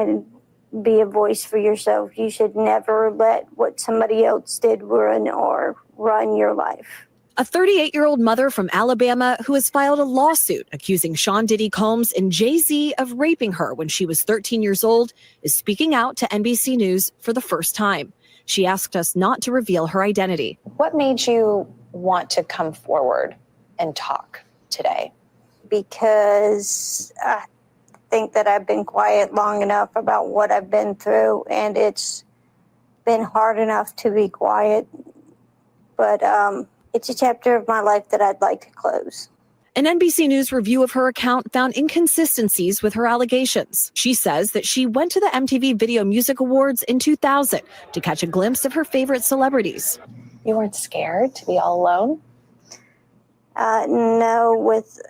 and be a voice for yourself. You should never let what somebody else did ruin or run your life. A 38-year-old mother from Alabama who has filed a lawsuit accusing Sean Diddy Combs and Jay-Z of raping her when she was 13 years old is speaking out to NBC News for the first time. She asked us not to reveal her identity. What made you want to come forward and talk today? Because I think that I've been quiet long enough about what I've been through, and it's been hard enough to be quiet. But it's a chapter of my life that I'd like to close. An NBC News review of her account found inconsistencies with her allegations. She says that she went to the MTV Video Music Awards in 2000 to catch a glimpse of her favorite celebrities. You weren't scared to be all alone? No, with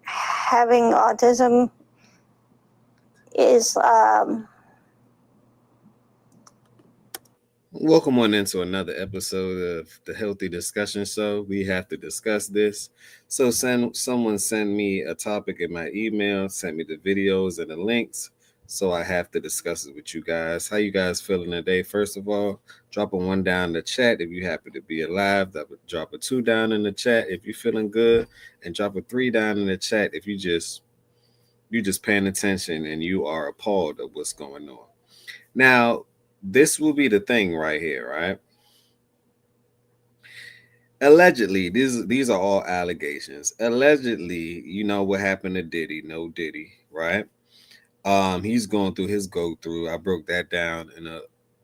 having autism is... Welcome on into another episode of the Healthy Discussions Show. We have to discuss this. So someone sent me a topic in my email, sent me the videos and the links. So I have to discuss it with you guys. How you guys feeling today? First of all, drop a 1 down in the chat if you happen to be alive. Drop a 2 down in the chat if you're feeling good, and drop a 3 down in the chat if you just paying attention and you are appalled at what's going on. Now, this will be the thing right here, right? Allegedly, these are all allegations. Allegedly, you know what happened to Diddy, no Diddy, right? He's going through his go-through. I broke that down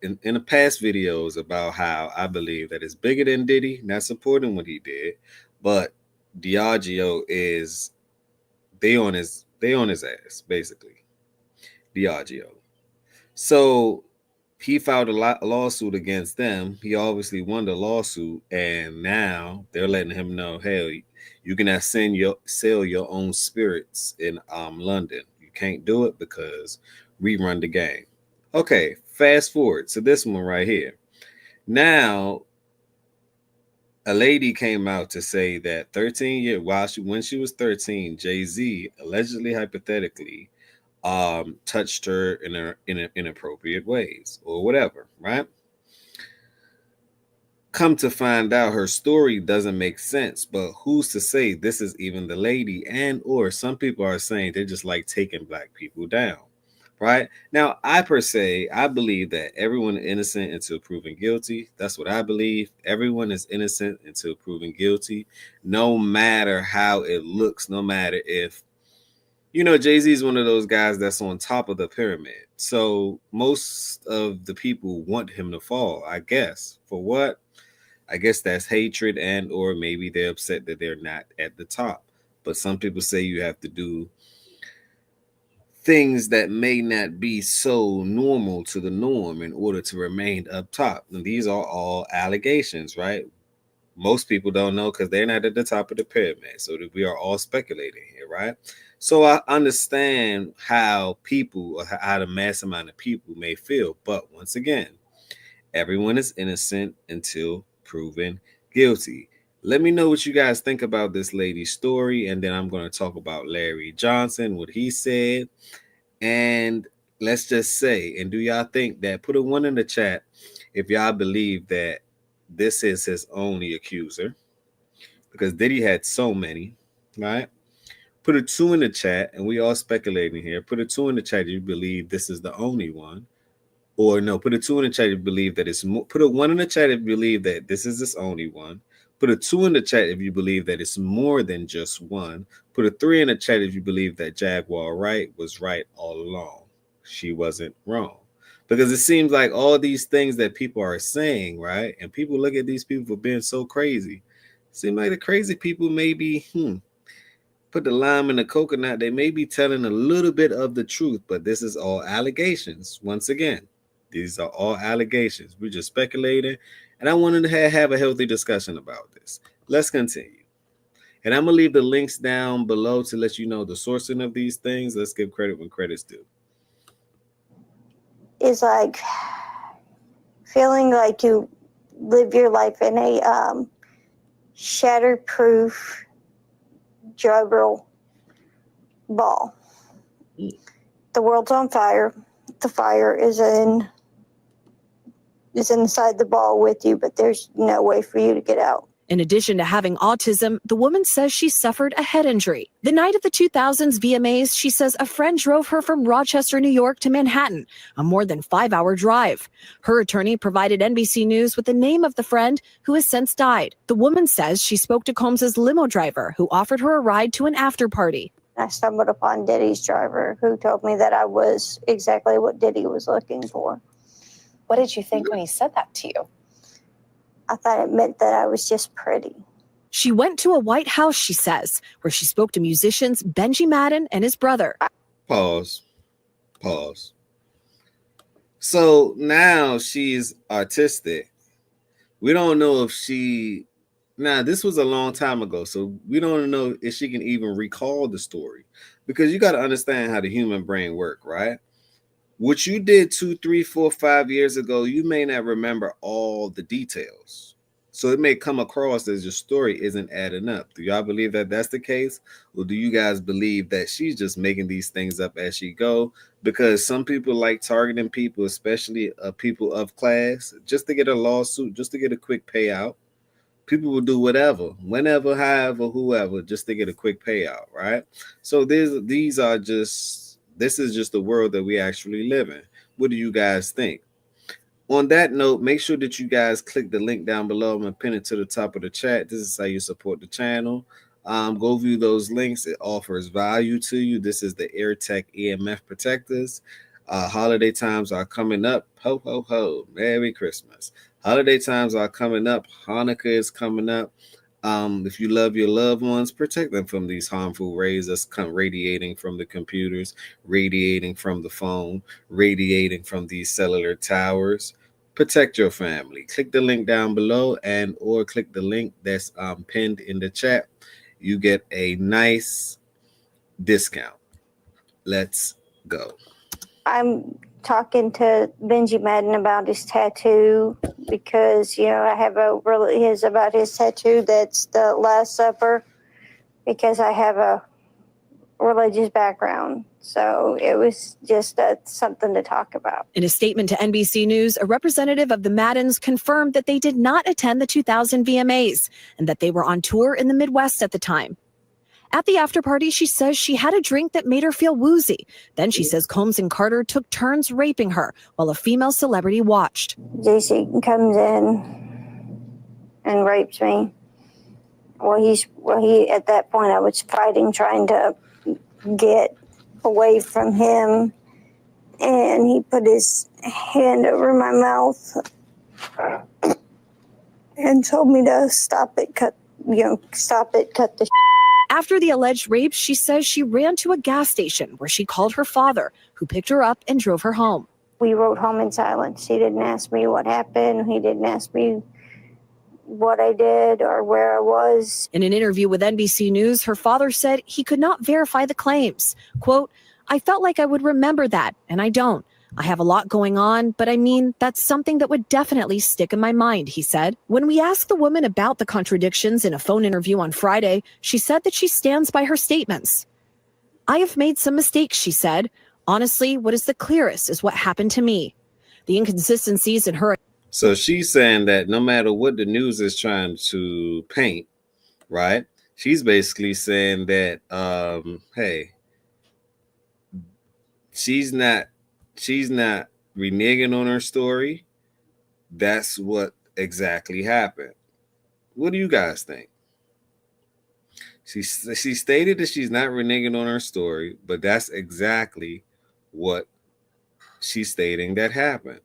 in the past videos about how I believe that it's bigger than Diddy, not supporting what he did, but Diageo is they on his ass, basically. Diageo. So he filed a lawsuit against them. He obviously won the lawsuit, and now they're letting him know, hey, you cannot sell your own spirits in London. You can't do it because we run the game. Okay, fast forward to this one right here. Now, a lady came out to say that 13 years when she was 13, Jay-Z allegedly, hypothetically, touched her in inappropriate ways or whatever, right? Come to find out, her story doesn't make sense, but who's to say this is even the lady? And or some people are saying they just like taking black people down, right? Now, I believe that everyone is innocent until proven guilty. That's what I believe. Everyone is innocent until proven guilty, no matter how it looks, no matter if, you know, Jay-Z is one of those guys that's on top of the pyramid. So most of the people want him to fall, I guess. For what? I guess that's hatred, and or maybe they're upset that they're not at the top. But some people say you have to do things that may not be so normal to the norm in order to remain up top. And these are all allegations, right? Most people don't know because they're not at the top of the pyramid. So that we are all speculating here, right? So I understand how people, or how the mass amount of people may feel. But once again, everyone is innocent until proven guilty. Let me know what you guys think about this lady's story. And then I'm going to talk about Larry Johnson, what he said. And let's just say, and do y'all think that, put a 1 in the chat if y'all believe that this is his only accuser, because Diddy had so many, right? Put a 2 in the chat, and we all speculating here. Put a 2 in the chat if you believe this is the only one. Or no, put a 2 in the chat if you believe that it's more. Put a 1 in the chat if you believe that this is this only one. Put a 2 in the chat if you believe that it's more than just one. Put a 3 in the chat if you believe that Jaguar Wright was right all along. She wasn't wrong. Because it seems like all these things that people are saying, right? And people look at these people for being so crazy. It seems like the crazy people maybe, put the lime in the coconut. They may be telling a little bit of the truth, but this is all allegations. Once again, these are all allegations. We're just speculating. And I wanted to have a healthy discussion about this. Let's continue. And I'm going to leave the links down below to let you know the sourcing of these things. Let's give credit when credit's due. Is like feeling like you live your life in a shatterproof juggle ball. the world's on fire. The fire is inside the ball with you, but there's no way for you to get out. In addition to having autism, the woman says she suffered a head injury. The night of the 2000s VMAs, she says a friend drove her from Rochester, New York to Manhattan, a more than 5-hour drive. Her attorney provided NBC News with the name of the friend who has since died. The woman says she spoke to Combs's limo driver, who offered her a ride to an after party. I stumbled upon Diddy's driver, who told me that I was exactly what Diddy was looking for. What did you think when he said that to you? I thought it meant that I was just pretty. She went to a White House, she says, where she spoke to musicians Benji Madden and his brother. Pause. So now she's artistic. We don't know if she... Now, this was a long time ago, so we don't know if she can even recall the story. Because you got to understand how the human brain works, right? What you did 2, 3, 4, 5 years ago, you may not remember all the details. So it may come across as your story isn't adding up. Do y'all believe that that's the case? Or do you guys believe that she's just making these things up as she go? Because some people like targeting people, especially people of class, just to get a lawsuit, just to get a quick payout. People will do whatever, whenever, however, whoever, just to get a quick payout, right? So this is just the world that we actually live in. What do you guys think? On that note, make sure that you guys click the link down below. I'm going to pin it to the top of the chat. This is how you support the channel. Go view those links. It offers value to you. This is the AirTech EMF protectors. Holiday times are coming up. Ho, ho, ho. Merry Christmas. Holiday times are coming up. Hanukkah is coming up. If you love your loved ones, protect them from these harmful rays that's radiating from the computers, radiating from the phone, radiating from these cellular towers. Protect your family. Click the link down below or click the link that's pinned in the chat. You get a nice discount. Let's go. I'm talking to Benji Madden about his tattoo because, I have about his tattoo that's the Last Supper because I have a religious background. So it was just something to talk about. In a statement to NBC News, a representative of the Maddens confirmed that they did not attend the 2000 VMAs and that they were on tour in the Midwest at the time. At the after party, she says she had a drink that made her feel woozy. Then she says Combs and Carter took turns raping her while a female celebrity watched. JC comes in and rapes me. He at that point I was fighting, trying to get away from him, and he put his hand over my mouth and told me to stop it, cut the. After the alleged rape, she says she ran to a gas station where she called her father, who picked her up and drove her home. We rode home in silence. He didn't ask me what happened. He didn't ask me what I did or where I was. In an interview with NBC News, her father said he could not verify the claims. Quote, "I felt like I would remember that, and I don't. I have a lot going on, but that's something that would definitely stick in my mind," he said. When we asked the woman about the contradictions in a phone interview on Friday, she said that she stands by her statements. "I have made some mistakes," she said. "Honestly, what is the clearest is what happened to me." The inconsistencies in her... So she's saying that no matter what the news is trying to paint, right? She's basically saying that, hey, she's not reneging on her story. That's what exactly happened. What do you guys think? She stated that she's not reneging on her story, but that's exactly what she's stating that happened.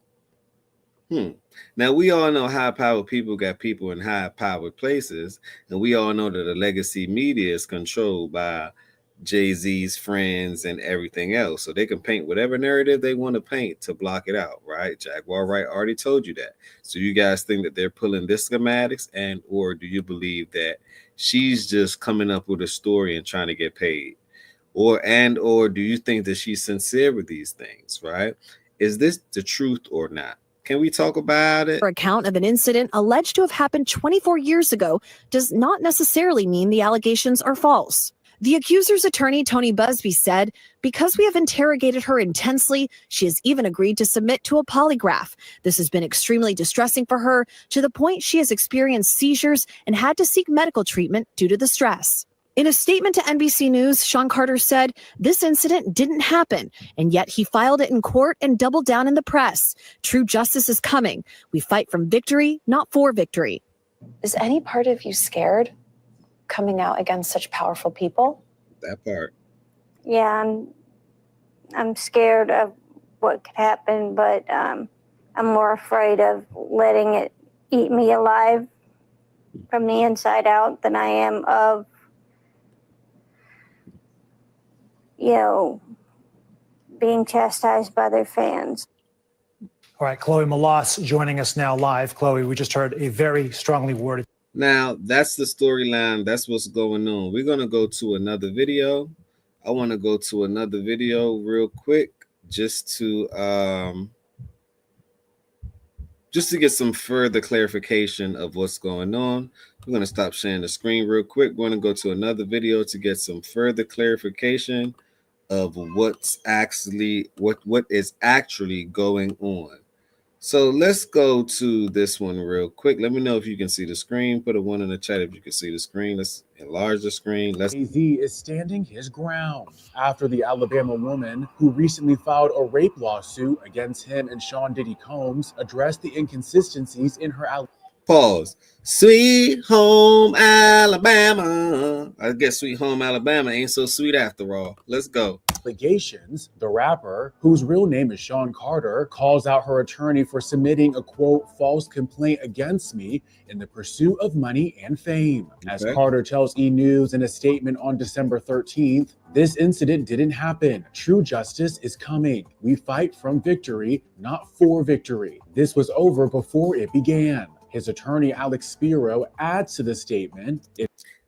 Now, we all know high-powered people got people in high-powered places, and we all know that the legacy media is controlled by Jay-Z's friends and everything else. So they can paint whatever narrative they want to paint to block it out, right? Jaguar Wright already told you that. So you guys think that they're pulling this schematics, or do you believe that she's just coming up with a story and trying to get paid? Or do you think that she's sincere with these things, right? Is this the truth or not? Can we talk about it? Her account of an incident alleged to have happened 24 years ago does not necessarily mean the allegations are false. The accuser's attorney, Tony Busby, said, because we have interrogated her intensely, she has even agreed to submit to a polygraph. This has been extremely distressing for her, to the point she has experienced seizures and had to seek medical treatment due to the stress. In a statement to NBC News, Sean Carter said, this incident didn't happen, and yet he filed it in court and doubled down in the press. True justice is coming. We fight from victory, not for victory. Is any part of you scared coming out against such powerful people? That part. Yeah, I'm scared of what could happen, but I'm more afraid of letting it eat me alive from the inside out than I am of, being chastised by their fans. All right, Chloe Malas joining us now live. Chloe, we just heard a very strongly worded. Now, that's the storyline. That's what's going on. We're going to go to another video. I want to go to another video real quick just to get some further clarification of what's going on. We're going to stop sharing the screen real quick. We're going to go to another video to get some further clarification of what is actually going on. So let's go to this one real quick. Let me know if you can see the screen. Put a 1 in the chat if you can see the screen. Let's enlarge the screen. Jay-Z is standing his ground after the Alabama woman who recently filed a rape lawsuit against him and Sean Diddy Combs addressed the inconsistencies in her Pause. Sweet home Alabama. I guess Sweet Home Alabama ain't so sweet after all. Let's go. allegations. The rapper, whose real name is Sean Carter, calls out her attorney for submitting a quote false complaint against me in the pursuit of money and fame. As Carter tells E! News in a statement on December 13th, this incident didn't happen. True justice is coming. We fight from victory, not for victory. This was over before it began. His attorney, Alex Spiro, adds to the statement.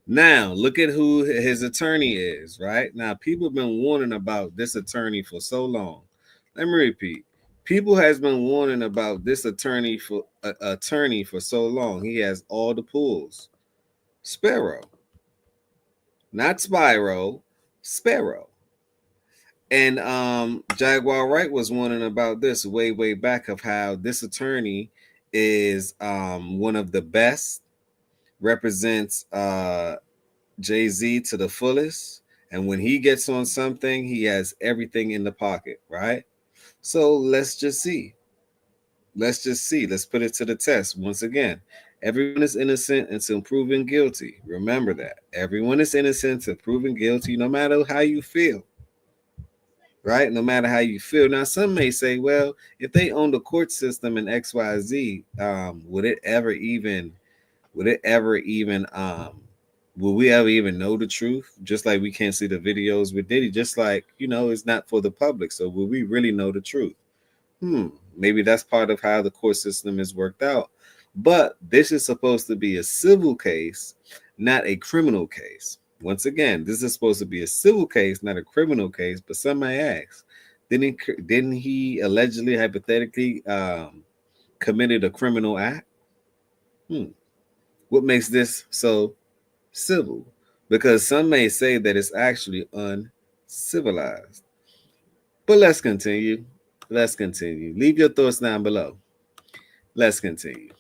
Now, look at who his attorney is, right? Now, people have been warning about this attorney for so long. Let me repeat. People has been warning about this attorney for so long. He has all the pulls. Sparrow. Not Spyro, Sparrow. And Jaguar Wright was warning about this way back of how this attorney is one of the best, represents Jay-Z to the fullest, and when he gets on something, he has everything in the pocket, right? So let's just see. Let's put it to the test once again. Everyone is innocent until proven guilty. Remember that. Everyone is innocent until proven guilty, no matter how you feel. Right? No matter how you feel. Now, some may say, well, if they own the court system in XYZ, will we ever even know the truth? Just like we can't see the videos with Diddy, just like, it's not for the public. So will we really know the truth? Maybe that's part of how the court system is worked out. But this is supposed to be a civil case, not a criminal case. Once again, this is supposed to be a civil case, not a criminal case. But some may ask, didn't he allegedly, hypothetically, committed a criminal act? What makes this so civil? Because some may say that it's actually uncivilized. But let's continue. Leave your thoughts down below. Let's continue.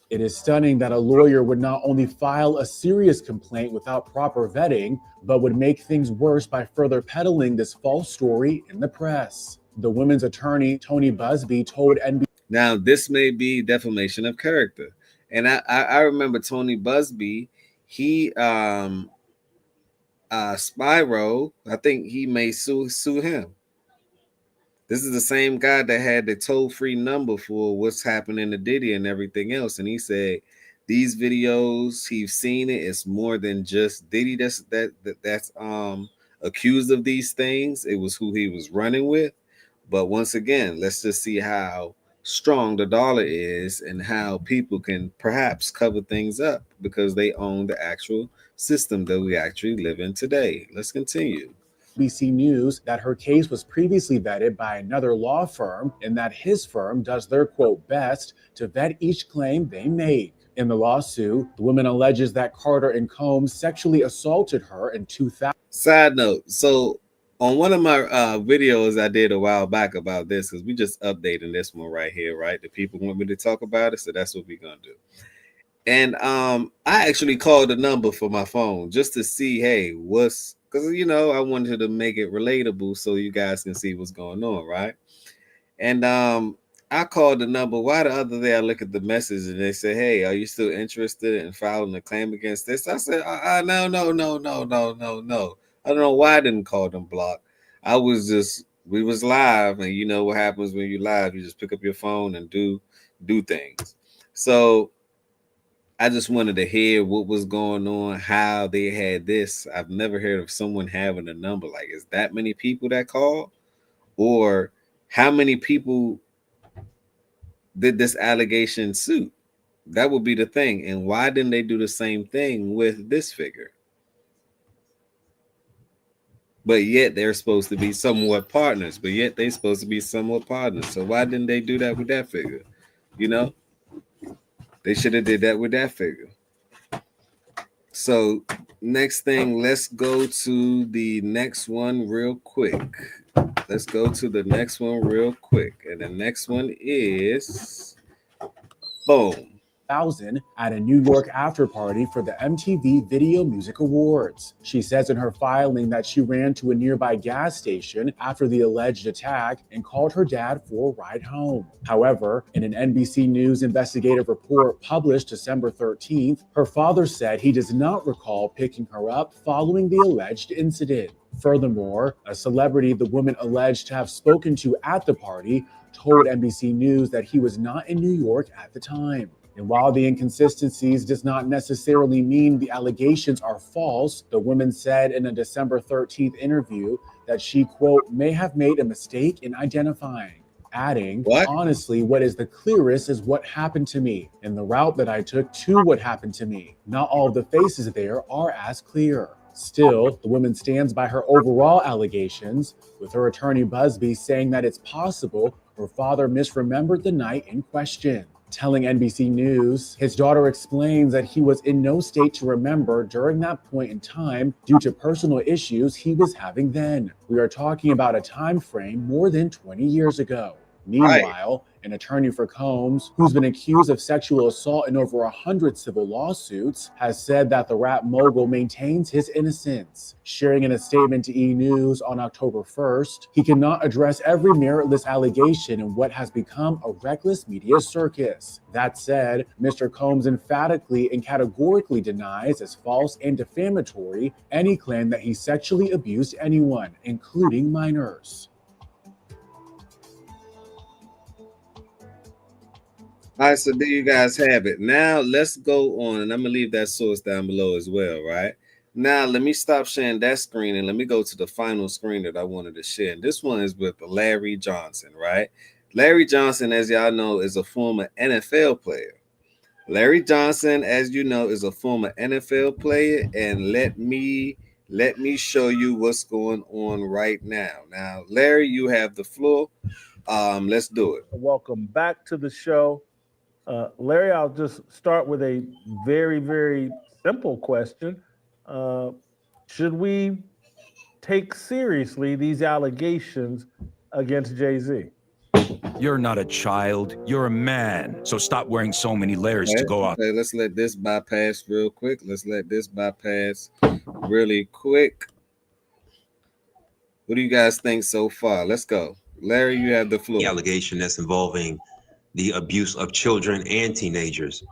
It is stunning that a lawyer would not only file a serious complaint without proper vetting, but would make things worse by further peddling this false story in the press. The women's attorney, Tony Busby, told NBC. Now, this may be defamation of character. And I remember Tony Busby, he Spyro, I think he may sue him. This is the same guy that had the toll-free number for what's happening to Diddy and everything else. And he said these videos, he's seen it. It's more than just Diddy that's accused of these things. It was who he was running with. But once again, let's just see how strong the dollar is and how people can perhaps cover things up because they own the actual system that we actually live in today. Let's continue. NBC News that her case was previously vetted by another law firm and that his firm does their quote best to vet each claim they make. In the lawsuit, the woman alleges that Carter and Combs sexually assaulted her in 2000. Side note, so on one of my videos I did a while back about this, because we just updating this one right here, right? The people want me to talk about it, so that's what we're gonna do. And I actually called the number for my phone just to see, hey, what's, because I wanted to make it relatable so you guys can see what's going on, right? And I called the number. Why the other day I look at the message and they say, hey, are you still interested in filing a claim against this? I said, no. I don't know why I didn't call them block. We was live, and you know what happens when you live, you just pick up your phone and do things. So I just wanted to hear what was going on, how they had this. I've never heard of someone having a number. Like, is that many people that call? Or how many people did this allegation suit? That would be the thing. And why didn't they do the same thing with this figure? But yet they're supposed to be somewhat partners. So why didn't they do that with that figure? They should have did that with that figure. So next thing, let's go to the next one real quick. And the next one is, boom. At a New York after party for the MTV Video Music Awards. She says in her filing that she ran to a nearby gas station after the alleged attack and called her dad for a ride home. However, in an NBC News investigative report published December 13th, her father said he does not recall picking her up following the alleged incident. Furthermore, a celebrity the woman alleged to have spoken to at the party told NBC News that he was not in New York at the time. And while the inconsistencies does not necessarily mean the allegations are false, the woman said in a December 13th interview that she, quote, may have made a mistake in identifying, adding, honestly, what is the clearest is what happened to me and the route that I took to what happened to me. Not all of the faces there are as clear. Still, the woman stands by her overall allegations, with her attorney Busby saying that it's possible her father misremembered the night in question. Telling NBC News, his daughter explains that he was in no state to remember during that point in time due to personal issues he was having then. We are talking about a time frame more than 20 years ago. Meanwhile, an attorney for Combs, who's been accused of sexual assault in over 100 civil lawsuits, has said that the rap mogul maintains his innocence. Sharing in a statement to E! News on October 1st, he cannot address every meritless allegation in what has become a reckless media circus. That said, Mr. Combs emphatically and categorically denies as false and defamatory any claim that he sexually abused anyone, including minors. All right, so there you guys have it. Now let's go on, and I'm gonna leave that source down below as well, right? Now let me stop sharing that screen and let me go to the final screen that I wanted to share. And this one is with Larry Johnson, right? Larry Johnson, as y'all know, is a former NFL player. Larry Johnson, as you know, is a former NFL player, and let me show you what's going on right now. Now, Larry, you have the floor. Let's do it. Welcome back to the show. Larry, I'll just start with a very, very simple question. Should we take seriously these allegations against Jay-Z? You're not a child, you're a man. So stop wearing so many layers to go out. Okay, let's let this bypass real quick. Really quick. What do you guys think so far? Let's go. Larry, you have the floor. The allegation that's involving the abuse of children and teenagers.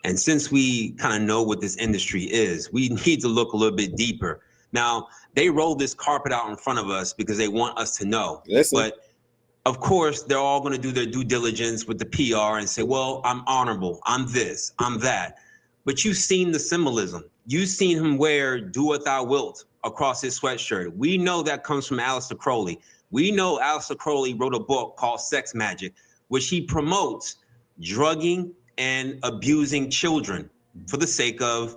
And since we kind of know what this industry is, we need to look a little bit deeper. Now, they roll this carpet out in front of us because they want us to know. Listen. But of course, they're all going to do their due diligence with the PR and say, well, I'm honorable, I'm this, I'm that. But you've seen the symbolism. You've seen him wear do what thou wilt across his sweatshirt. We know that comes from Aleister Crowley. We know Aleister Crowley wrote a book called Sex Magic, which he promotes drugging and abusing children for the sake of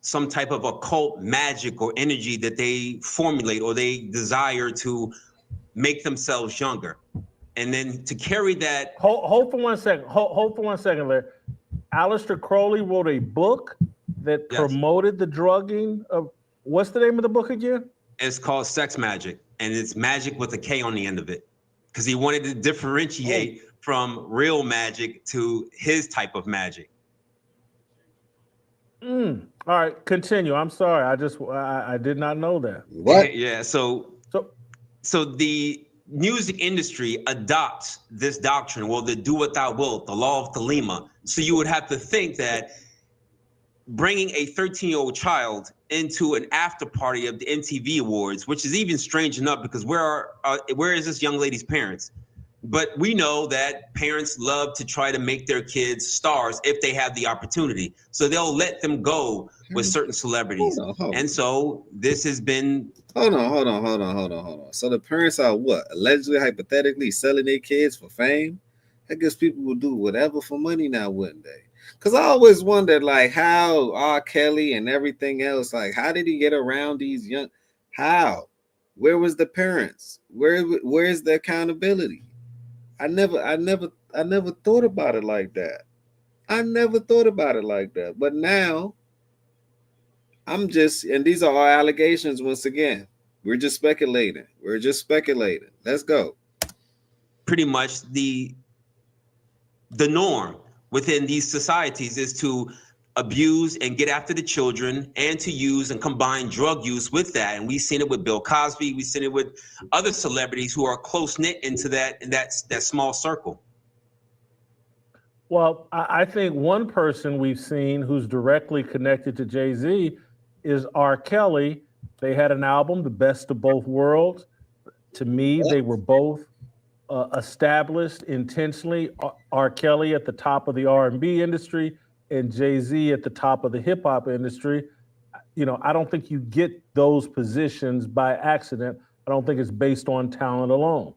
some type of occult magic or energy that they formulate or they desire to make themselves younger. And then to carry that. Hold for 1 second. Hold for 1 second, Larry. Aleister Crowley wrote a book that Yes. promoted the drugging of, what's the name of the book again? It's called Sex Magic, and it's magic with a K on the end of it, because he wanted to differentiate from real magic to his type of magic. All right, continue. I'm sorry. I did not know that. What? Yeah. So the music industry adopts this doctrine. Well, the do what thou wilt, the law of Thelema. So you would have to think that bringing a 13-year-old child into an after party of the MTV Awards, which is even strange enough because where is this young lady's parents? But we know that parents love to try to make their kids stars if they have the opportunity. So they'll let them go with certain celebrities. Hold on. And so this has been... Hold on. So the parents are what? Allegedly, hypothetically, selling their kids for fame? I guess people will do whatever for money now, wouldn't they? Because I always wondered, like, how R. Kelly and everything else, like, how did he get around these young... How? Where was the parents? Where's the accountability? I never thought about it like that. But now I'm just, and these are all allegations once again. We're just speculating. Let's go. Pretty much the norm within these societies is to abuse and get after the children and to use and combine drug use with that. And we've seen it with Bill Cosby. We've seen it with other celebrities who are close-knit into that small circle. Well, I think one person we've seen who's directly connected to Jay-Z is R. Kelly. They had an album, The Best of Both Worlds. To me, they were both established intentionally. R. Kelly at the top of the R&B industry and Jay-Z at the top of the hip hop industry. You know, I don't think you get those positions by accident. I don't think it's based on talent alone.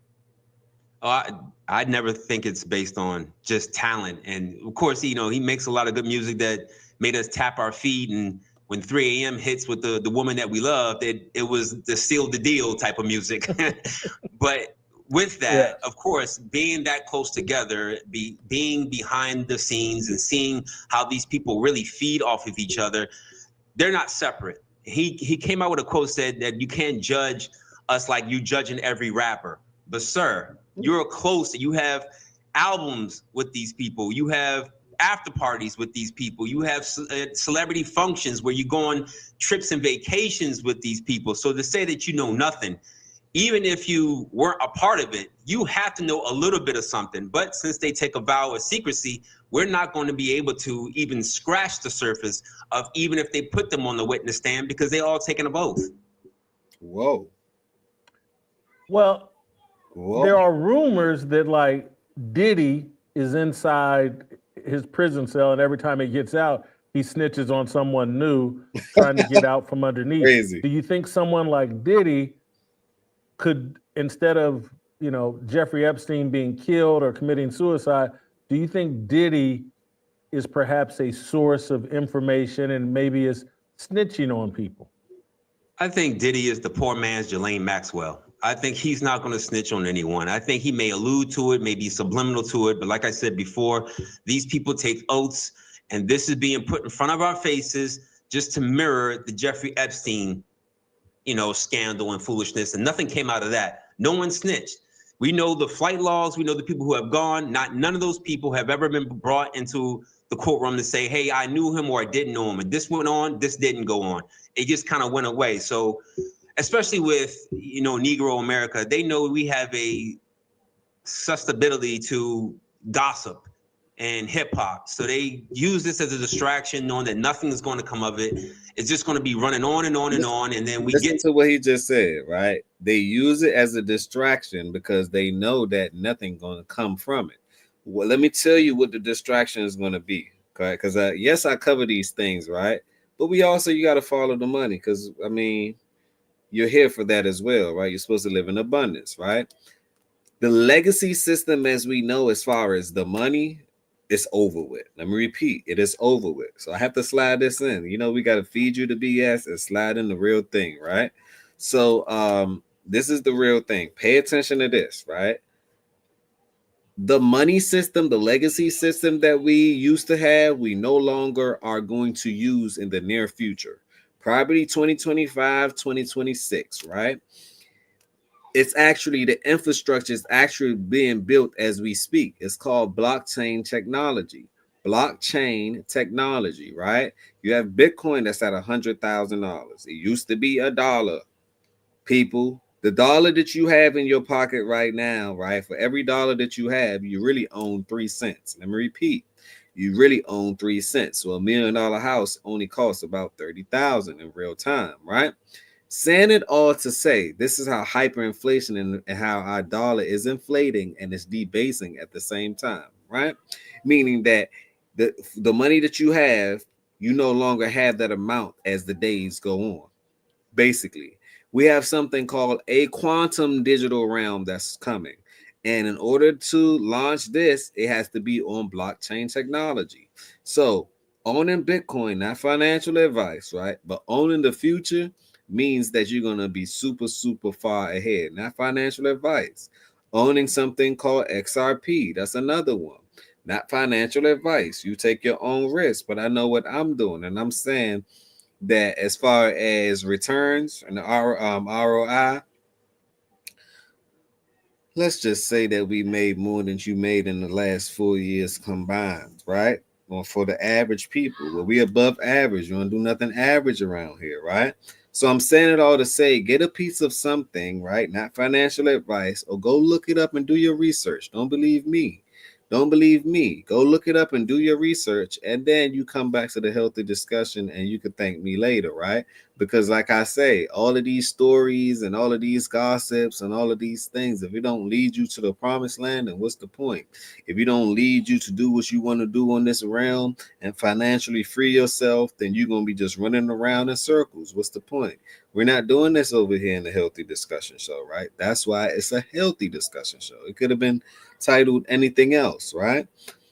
I never think it's based on just talent. And of course, you know, he makes a lot of good music that made us tap our feet. And when 3 a.m. hits with the woman that we loved, it was the seal the deal type of music. But with that, of course, being that close together, being behind the scenes and seeing how these people really feed off of each other, they're not separate. He came out with a quote said that you can't judge us like you judging every rapper. But sir, you're close. You have albums with these people. You have after parties with these people. You have celebrity functions where you go on trips and vacations with these people. So to say that you know nothing, even if you weren't a part of it, you have to know a little bit of something. But since they take a vow of secrecy, we're not going to be able to even scratch the surface of even if they put them on the witness stand because they all taken an oath. Whoa. Well, there are rumors that like Diddy is inside his prison cell, and every time he gets out, he snitches on someone new trying to get out from underneath. Crazy. Do you think someone like Diddy could, instead of, you know, Jeffrey Epstein being killed or committing suicide, do you think Diddy is perhaps a source of information and maybe is snitching on people? I think Diddy is the poor man's Ghislaine Maxwell. I think he's not going to snitch on anyone. I think he may allude to it, maybe subliminal to it. But like I said before, these people take oaths, and this is being put in front of our faces just to mirror the Jeffrey Epstein, you know, scandal and foolishness. And nothing came out of that. No one snitched. We know the flight logs. We know the people who have gone. None of those people have ever been brought into the courtroom to say, hey, I knew him or I didn't know him. And this went on, this didn't go on. It just kind of went away. So especially with, you know, Negro America, they know we have a susceptibility to gossip and hip hop. So they use this as a distraction, knowing that nothing is going to come of it. It's just going to be running on and on and on. And then we get to what he just said, right? They use it as a distraction because they know that nothing's going to come from it. Well, let me tell you what the distraction is going to be. Okay? Because yes, I cover these things, right? But we also, you got to follow the money because, I mean, you're here for that as well, right? You're supposed to live in abundance, right? The legacy system, as we know, as far as the money, it's over with. Let me repeat, it is over with. So I have to slide this in. You know, we got to feed you the BS and slide in the real thing, right? So this is the real thing. Pay attention to this, right? the money system, the legacy system that we used to have, we no longer are going to use in the near future. Probably 2025, 2026, right? It's actually, the infrastructure is actually being built as we speak. It's called blockchain technology. Blockchain technology, right? You have Bitcoin that's at $100,000. It used to be $1. People, the dollar that you have in your pocket right now, right? For every dollar that you have, you really own 3 cents. Let me repeat. You really own 3 cents. So $1 million house only costs about 30,000 in real time, right? Saying it all to say, this is how hyperinflation and how our dollar is inflating and it's debasing at the same time, right? Meaning that the money that you have, you no longer have that amount as the days go on. Basically, we have something called a quantum digital realm that's coming. And in order to launch this, it has to be on blockchain technology. So owning Bitcoin, not financial advice, right? But owning the future means that you're going to be super, super far ahead. Not financial advice. Owning something called XRP, that's another one. Not financial advice. You take your own risk, but I know what I'm doing. And I'm saying that as far as returns and the ROI, let's just say that we made more than you made in the last 4 years combined, right? Well, for the average people, well, we above average. You don't do nothing average around here, right? So I'm saying it all to say, get a piece of something, right? Not financial advice, or go look it up and do your research. Don't believe me. Don't believe me. Go look it up and do your research, and then you come back to the healthy discussion, and you can thank me later, right? Because like I say, all of these stories and all of these gossips and all of these things, if it don't lead you to the promised land, then what's the point? If you don't lead you to do what you want to do on this realm and financially free yourself, then you're going to be just running around in circles. What's the point? We're not doing this over here in the Healthy Discussion Show, right? That's why it's a healthy discussion show. It could have been titled anything else, right?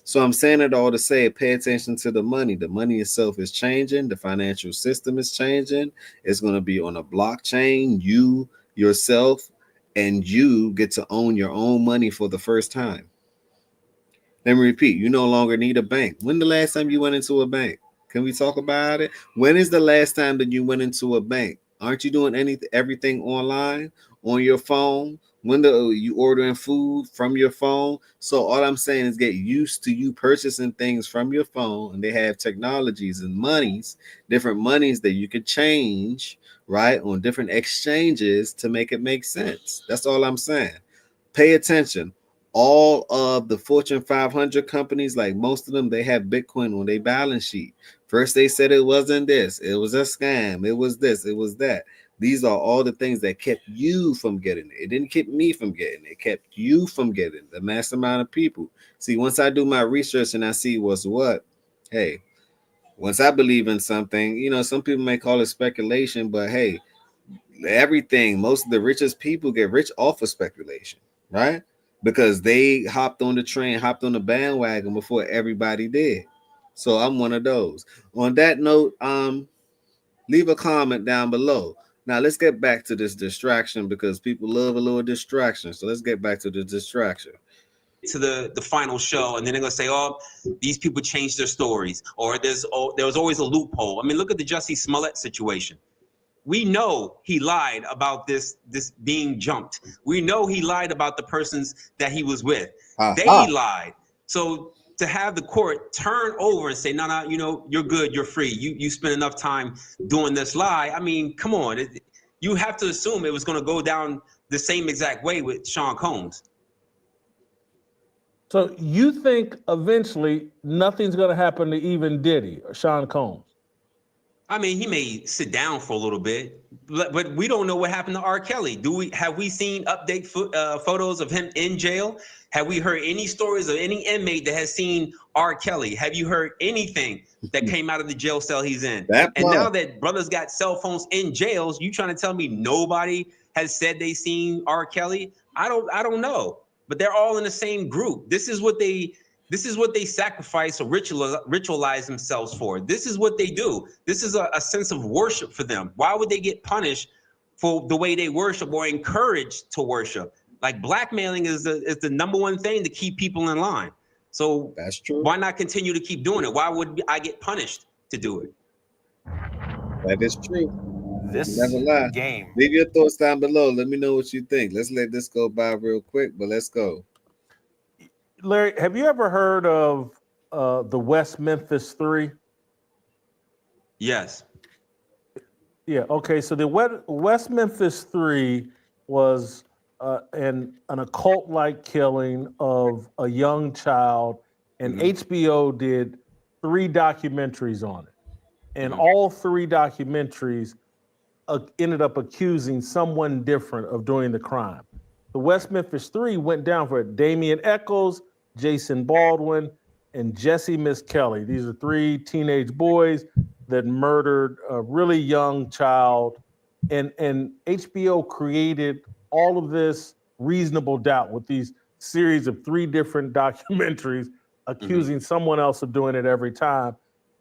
So I'm saying it all to say, pay attention to the money. The money itself is changing. The financial system is changing. It's going to be on a blockchain. You, yourself, and you get to own your own money for the first time. Let me repeat, you no longer need a bank. When the last time you went into a bank? Can we talk about it? When is the last time that you went into a bank? Aren't you doing everything online, on your phone? When you ordering food from your phone? So all I'm saying is get used to you purchasing things from your phone, and they have technologies and monies, different monies that you could change, right, on different exchanges to make it make sense. That's all I'm saying. Pay attention. All of the Fortune 500 companies, like most of them, they have Bitcoin on their balance sheet. First, they said it wasn't this. It was a scam. It was this. It was that. These are all the things that kept you from getting it. It didn't keep me from getting it. It kept you from getting it. The mass amount of people. See, once I do my research and I see what's what, hey, once I believe in something, you know, some people may call it speculation, but hey, everything, most of the richest people get rich off of speculation, right? Because they hopped on the train, hopped on the bandwagon before everybody did. So I'm one of those. On that note, leave a comment down below. Now let's get back to this distraction, because people love a little distraction. So let's get back to the distraction. To the final show, and then they're gonna say, "Oh, these people changed their stories," or there was always a loophole. I mean, look at the Jussie Smollett situation. We know he lied about this being jumped. We know he lied about the persons that he was with. They lied. So to have the court turn over and say, no, you know, you're good, you're free. You spent enough time doing this lie. I mean, come on. You have to assume it was going to go down the same exact way with Sean Combs. So you think eventually nothing's going to happen to even Diddy or Sean Combs? I mean, he may sit down for a little bit, but we don't know what happened to R. Kelly. Have we seen update photos of him in jail? Have we heard any stories of any inmate that has seen R. Kelly? Have you heard anything that came out of the jail cell he's in? And now that brothers got cell phones in jails, you trying to tell me nobody has said they seen R. Kelly? I don't know, but they're all in the same group. This is what they sacrifice or ritualize themselves for. This is what they do. This is a sense of worship for them. Why would they get punished for the way they worship or encouraged to worship? Like blackmailing is the number one thing to keep people in line. So that's true. Why not continue to keep doing it? Why would I get punished to do it? That is true. This Never lie. game. Leave your thoughts down below. Let me know what you think. Let's let this go by real quick, but let's go. Larry, have you ever heard of the West Memphis Three? Yes. Yeah. Okay. So the West Memphis Three was an occult-like killing of a young child, and HBO did 3 documentaries on it, and all 3 documentaries ended up accusing someone different of doing the crime. The West Memphis Three went down for it. Damian Echols, Jason Baldwin, and Jesse Miss Kelly. These are 3 teenage boys that murdered a really young child. And HBO created all of this reasonable doubt with these series of 3 different documentaries accusing someone else of doing it every time.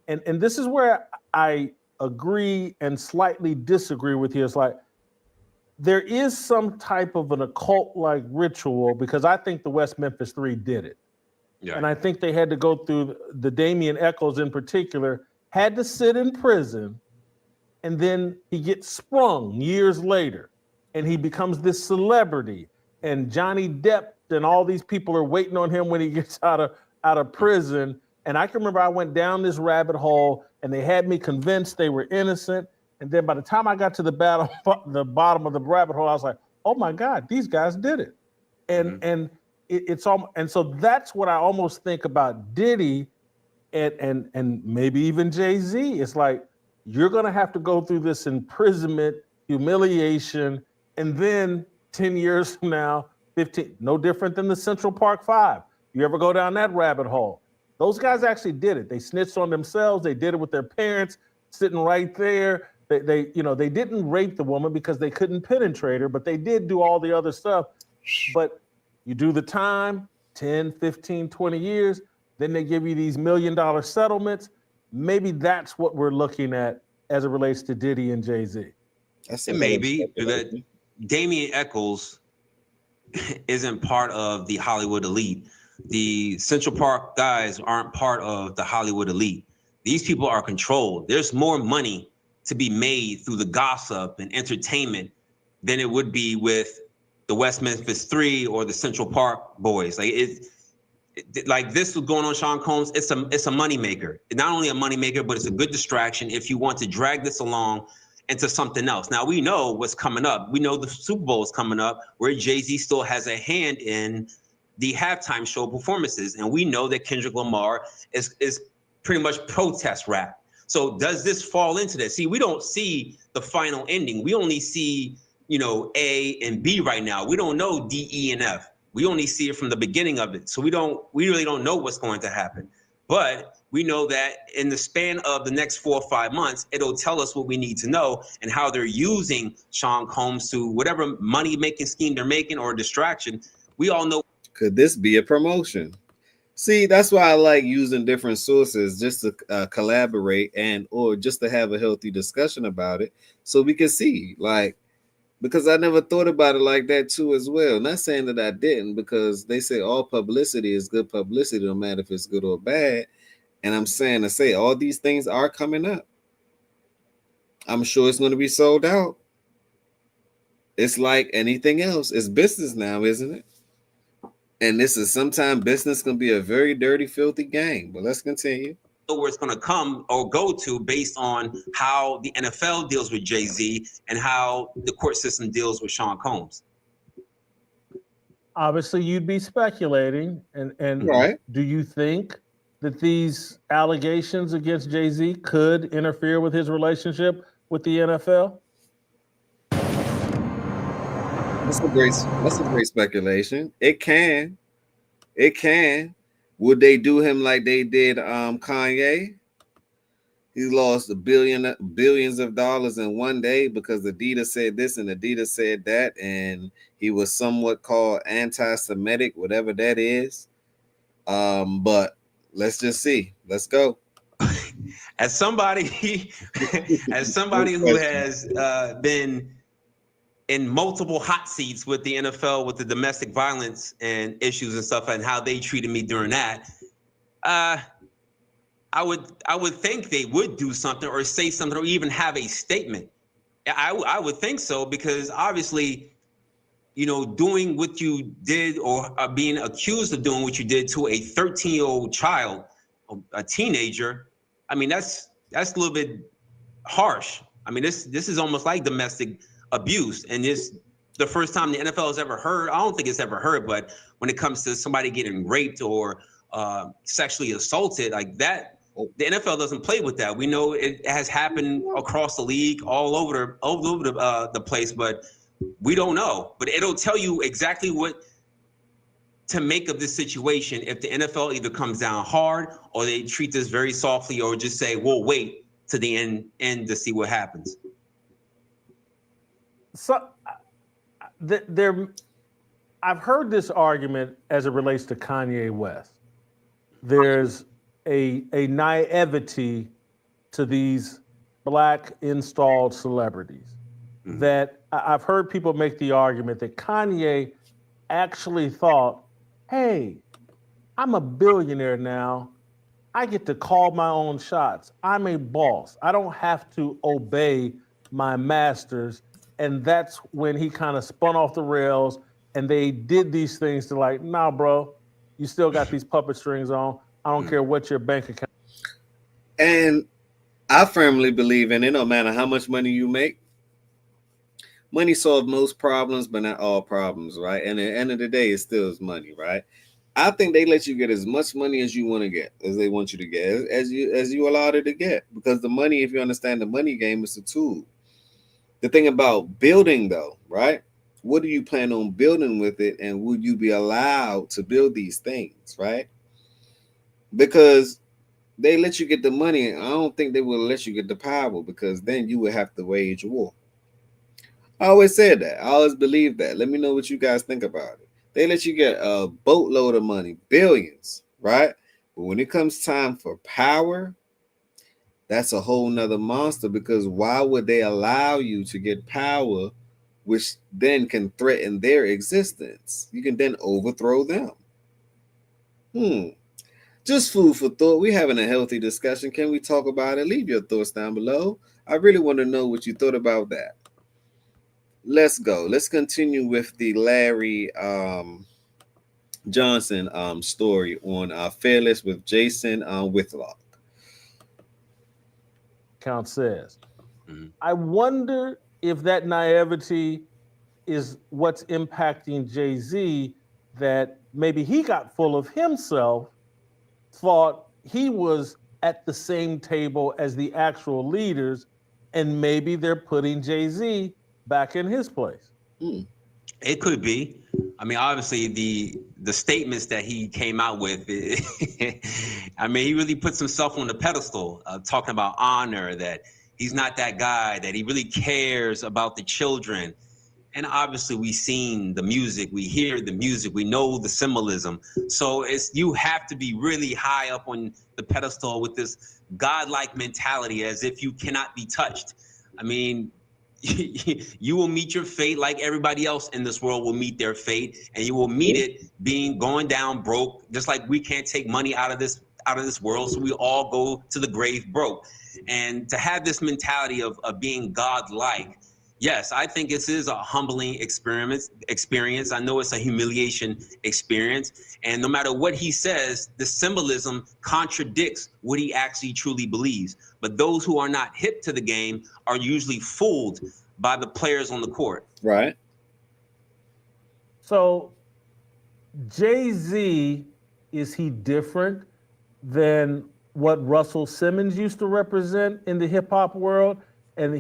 And this is where I agree and slightly disagree with you. It's like, there is some type of an occult-like ritual, because I think the West Memphis Three did it. Yeah. And I think they had to go through, the Damian Echols in particular, had to sit in prison, and then he gets sprung years later, and he becomes this celebrity. And Johnny Depp and all these people are waiting on him when he gets out of prison. And I can remember I went down this rabbit hole, and they had me convinced they were innocent. And then by the time I got to the bottom of the rabbit hole, I was like, oh my God, these guys did it. And it's all, and so that's what I almost think about Diddy and maybe even Jay-Z. It's like, you're gonna have to go through this imprisonment, humiliation, and then 10 years from now, 15, no different than the Central Park 5. You ever go down that rabbit hole? Those guys actually did it. They snitched on themselves. They did it with their parents sitting right there. They didn't rape the woman because they couldn't penetrate her, but they did do all the other stuff. But you do the time, 10, 15, 20 years, then they give you these $1 million settlements. Maybe that's what we're looking at as it relates to Diddy and Jay-Z. It may be that Damian Echols isn't part of the Hollywood elite. The Central Park guys aren't part of the Hollywood elite. These people are controlled. There's more money to be made through the gossip and entertainment than it would be with the West Memphis Three or the Central Park boys. Like this was going on, Sean Combs. It's a moneymaker. Not only a moneymaker, but it's a good distraction if you want to drag this along into something else. Now we know what's coming up. We know the Super Bowl is coming up, where Jay-Z still has a hand in the halftime show performances, and we know that Kendrick Lamar is pretty much protest rap. So does this fall into that? See, we don't see the final ending. We only see, A and B right now. We don't know D, E, and F. We only see it from the beginning of it. So we really don't know what's going to happen. But we know that in the span of the next 4 or 5 months, it'll tell us what we need to know and how they're using Sean Combs to whatever money-making scheme they're making or a distraction. We all know. Could this be a promotion? See, that's why I like using different sources, just to collaborate or just to have a healthy discussion about it, so we can see, because I never thought about it like that too as well. Not saying that I didn't, because they say all publicity is good publicity, no matter if it's good or bad. And I'm saying to say all these things are coming up. I'm sure it's going to be sold out. It's like anything else. It's business now, isn't it? And this is sometimes business can be a very dirty, filthy game. But let's continue. Where it's going to come or go to based on how the NFL deals with Jay-Z and how the court system deals with Sean Combs. Obviously, you'd be speculating. And right. Do you think that these allegations against Jay-Z could interfere with his relationship with the NFL? That's a great speculation. It can. Would they do him like they did Kanye? He lost billions of dollars in one day because Adidas said this and Adidas said that, and he was somewhat called anti-Semitic, whatever that is. But let's just see. Let's go. As somebody who has been in multiple hot seats with the NFL, with the domestic violence and issues and stuff, and how they treated me during that. I would think they would do something or say something or even have a statement. I would think so, because obviously, you know, doing what you did or being accused of doing what you did to a 13-year-old child, a teenager, I mean, that's a little bit harsh. I mean, this is almost like domestic abuse, and this the first time the NFL has ever heard. I don't think it's ever heard, but when it comes to somebody getting raped or sexually assaulted like that, the NFL doesn't play with that. We know it has happened across the league, all over the place, but we don't know. But it'll tell you exactly what to make of this situation if the NFL either comes down hard or they treat this very softly, or just say, "We'll wait to the end to see what happens." So I've heard this argument as it relates to Kanye West. There's a naivety to these Black installed celebrities that I've heard people make the argument that Kanye actually thought, hey, I'm a billionaire now. I get to call my own shots. I'm a boss. I don't have to obey my masters. And that's when he kind of spun off the rails, and they did these things to like, nah, bro, you still got these puppet strings on. I don't care what your bank account. And I firmly believe in it, no matter how much money you make, money solves most problems, but not all problems, right? And at the end of the day, it still is money, right? I think they let you get as much money as you want to get, as they want you to get, as you allowed it to get. Because the money, if you understand the money game, is a tool. The thing about building, though, right? What do you plan on building with it, and would you be allowed to build these things, right? Because they let you get the money, and I don't think they will let you get the power, because then you would have to wage war. I always said that. I always believed that. Let me know what you guys think about it. They let you get a boatload of money, billions, right? But when it comes time for power, that's a whole nother monster, because why would they allow you to get power, which then can threaten their existence? You can then overthrow them. Just food for thought. We're having a healthy discussion. Can we talk about it? Leave your thoughts down below. I really want to know what you thought about that. Let's go. Let's continue with the Larry Johnson story on Fearless with Jason Whitlock. Count says, I wonder if that naivety is what's impacting Jay-Z, that maybe he got full of himself, thought he was at the same table as the actual leaders, and maybe they're putting Jay-Z back in his place. It could be. I mean, obviously the statements that he came out with, I mean, he really puts himself on the pedestal, talking about honor, that he's not that guy, that he really cares about the children. And obviously we've seen the music, we hear the music, we know the symbolism. So you have to be really high up on the pedestal with this godlike mentality, as if you cannot be touched. I mean, you will meet your fate like everybody else in this world will meet their fate, and you will meet it going down broke, just like we can't take money out of this world, so we all go to the grave broke. And to have this mentality of being godlike, yes, I think this is a humbling experience. I know it's a humiliation experience, and no matter what he says, the symbolism contradicts what he actually truly believes. But those who are not hip to the game are usually fooled by the players on the court. Right. So Jay-Z, is he different than what Russell Simmons used to represent in the hip hop world? And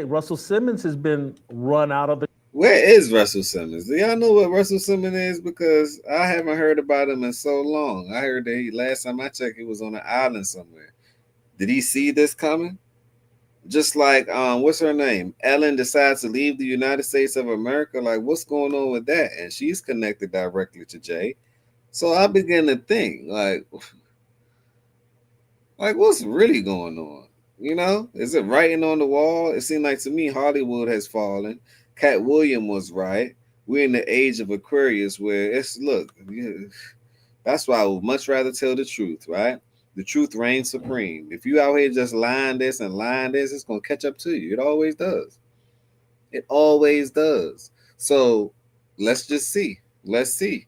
Russell Simmons has been run out of the. Where is Russell Simmons? Do y'all know what Russell Simmons is? Because I haven't heard about him in so long. I heard that last time I checked, he was on an island somewhere. Did he see this coming? Just like, what's her name? Ellen decides to leave the United States of America. Like, what's going on with that? And she's connected directly to Jay. So I began to think, like what's really going on? You know, is it writing on the wall? It seemed like to me Hollywood has fallen. Cat William was right. We're in the age of Aquarius where that's why I would much rather tell the truth, right? The truth reigns supreme. If you out here just lying this and lying this, it's gonna catch up to you. It always does. It always does. So let's just see. Let's see.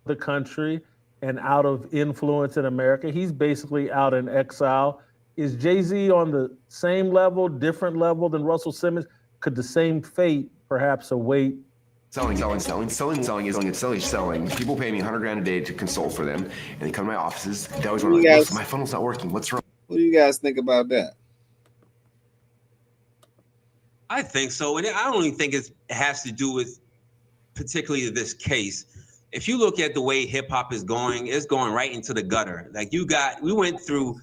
The country and out of influence in America. He's basically out in exile. Is Jay-Z on the same level, different level than Russell Simmons? Could the same fate perhaps await? Selling. People pay me $100,000 a day to consult for them, and they come to my offices. They always want to, my funnel's not working. What's wrong? What do you guys think about that? I think so, and I don't even think it has to do with particularly this case. If you look at the way hip hop is going, it's going right into the gutter. Like we went through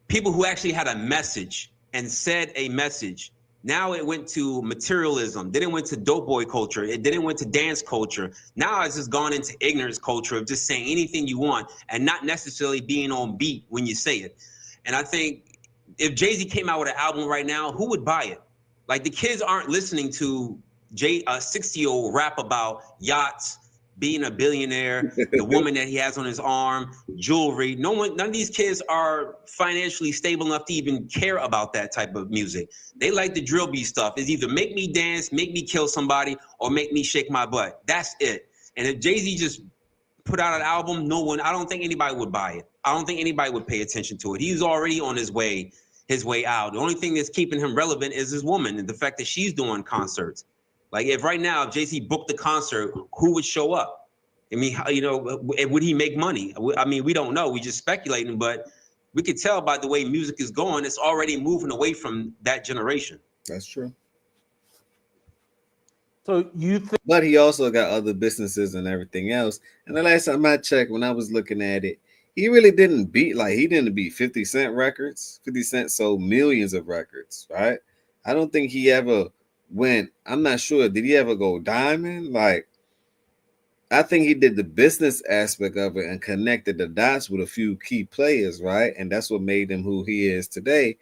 people who actually had a message and said a message. Now it went to materialism. Then it went to dope boy culture. Then it went to dance culture. Now it's just gone into ignorance culture of just saying anything you want and not necessarily being on beat when you say it. And I think if Jay-Z came out with an album right now, who would buy it? Like the kids aren't listening to a 60-year-old rap about yachts, being a billionaire, the woman that he has on his arm, jewelry. None of these kids are financially stable enough to even care about that type of music. They like the drill beat stuff. It's either make me dance, make me kill somebody, or make me shake my butt. That's it. And if Jay-Z just put out an album, I don't think anybody would buy it. I don't think anybody would pay attention to it. He's already on his way out. The only thing that's keeping him relevant is his woman and the fact that she's doing concerts. Like if Jay-Z booked the concert, who would show up? I mean, would he make money? I mean, we don't know. We just speculating, but we could tell by the way music is going, it's already moving away from that generation. That's true. So you think? But he also got other businesses and everything else. And the last time I checked, when I was looking at it, he really didn't beat 50 Cent records. 50 Cent sold millions of records, right? I don't think he ever went, I'm not sure, did he ever go diamond? I think he did the business aspect of it and connected the dots with a few key players, right? And that's what made him who he is today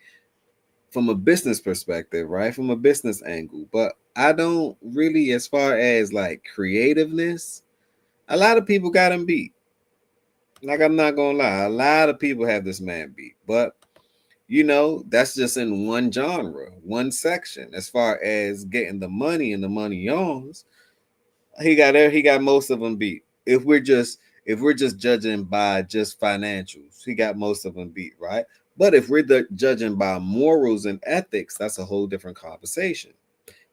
from a business perspective, right? From a business angle. But I don't really, as far as creativeness, a lot of people got him beat. I'm not gonna lie, a lot of people have this man beat, but that's just in one genre, one section. As far as getting the money and the money yawns, he got most of them beat. If we're just judging by just financials, he got most of them beat, right? But if we're judging by morals and ethics, that's a whole different conversation.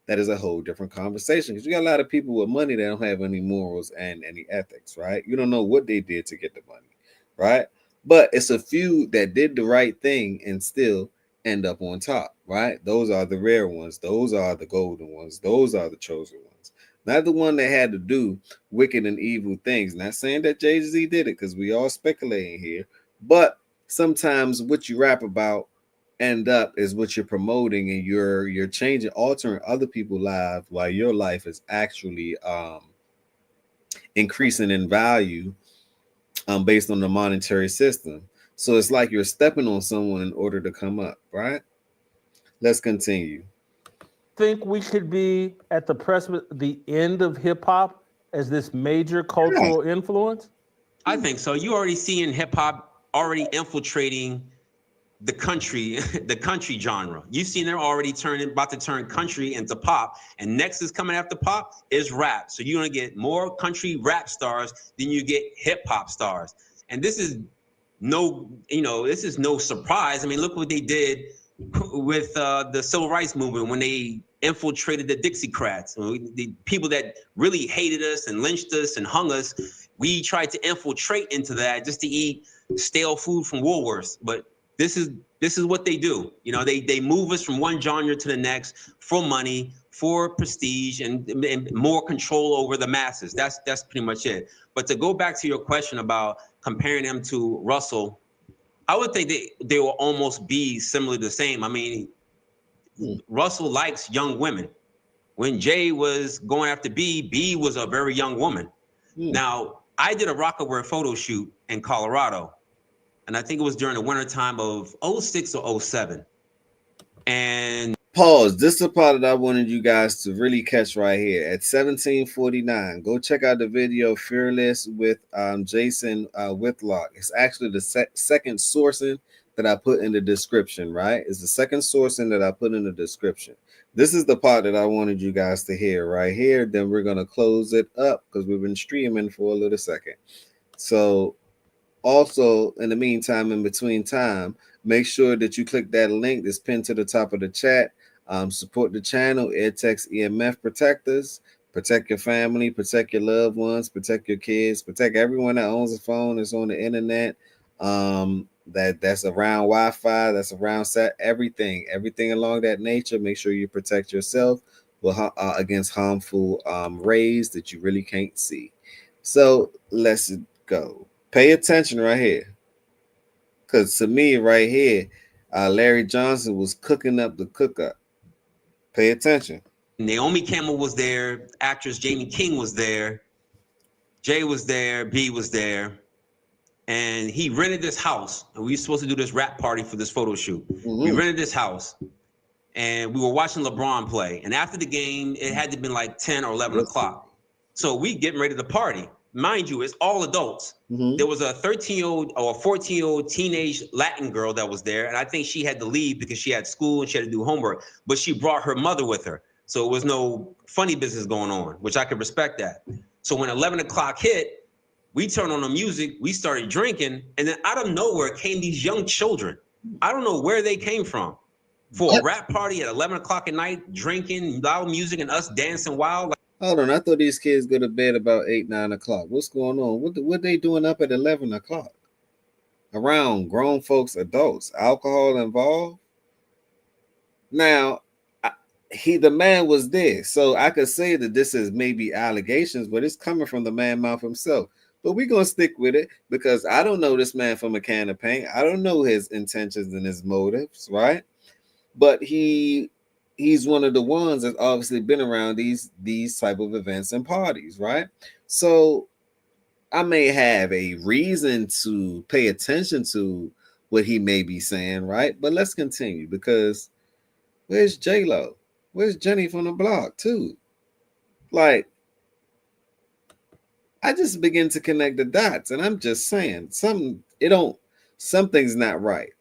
That is a whole different conversation because you got a lot of people with money that don't have any morals and any ethics, right? You don't know what they did to get the money, right? But it's a few that did the right thing and still end up on top, right? Those are the rare ones. Those are the golden ones. Those are the chosen ones. Not the one that had to do wicked and evil things. Not saying that Jay-Z did it because we all speculating here. But sometimes what you rap about end up is what you're promoting, and you're changing, altering other people's lives while your life is actually increasing in value based on the monetary system. So it's like you're stepping on someone in order to come up, right? Let's continue. Think we could be at the end of hip hop as this major cultural influence? I think so. You already seeing hip hop already infiltrating the country genre. You've seen they're already about to turn country into pop, and next is coming after pop is rap. So you're gonna get more country rap stars than you get hip hop stars. And this is no surprise. I mean, look what they did with the civil rights movement when they infiltrated the Dixiecrats. The people that really hated us and lynched us and hung us, we tried to infiltrate into that just to eat stale food from Woolworths. But this is what they do. They move us from one genre to the next for money, for prestige, and more control over the masses. That's pretty much it. But to go back to your question about comparing them to Russell, I would think they will almost be similarly the same. I mean, Russell likes young women. When Jay was going after B was a very young woman. Now, I did a Rockaware photo shoot in Colorado, and I think it was during the wintertime of 06 or 07. And Pause. This is the part that I wanted you guys to really catch right here at 17:49. Go check out the video "Fearless" with Jason Whitlock. It's actually the second sourcing that I put in the description. Right, it's the second sourcing that I put in the description. This is the part that I wanted you guys to hear right here. Then we're gonna close it up because we've been streaming for a little second. So, also in the meantime, in between time, make sure that you click that link that's pinned to the top of the chat. Support the channel, EdTech's EMF Protectors. Protect your family, protect your loved ones, protect your kids, protect everyone that owns a phone, that's on the internet, that's around Wi-Fi, that's around everything along that nature. Make sure you protect yourself against harmful rays that you really can't see. So let's go. Pay attention right here, because to me right here, Larry Johnson was cooking up the cook up. Pay attention. Naomi Campbell was there. Actress Jamie King was there. Jay was there. B was there. And he rented this house. And we were supposed to do this rap party for this photo shoot. Mm-hmm. We rented this house. And we were watching LeBron play. And after the game, it had to be like 10 or 11 o'clock. So we getting ready to party. Mind you, it's all adults. Mm-hmm. There was a 13-year-old or a 14-year-old teenage Latin girl that was there. And I think she had to leave because she had school and she had to do homework. But she brought her mother with her. So it was no funny business going on, which I could respect that. So when 11 o'clock hit, we turned on the music, we started drinking. And then out of nowhere came these young children. I don't know where they came from. For a rap party at 11 o'clock at night, drinking, loud music, and us dancing wild. Hold on, I thought these kids go to bed about 8, 9 o'clock. What's going on? What they doing up at 11 o'clock? Around grown folks, adults, alcohol involved? Now, the man was there, so I could say that this is maybe allegations, but it's coming from the man mouth himself. But we're going to stick with it because I don't know this man from a can of paint. I don't know his intentions and his motives, right? But he's one of the ones that's obviously been around these type of events and parties, right? So I may have a reason to pay attention to what he may be saying, right? But let's continue, because where's J-Lo? Where's Jenny from the block too? Like, I just begin to connect the dots, and I'm just saying something's not right.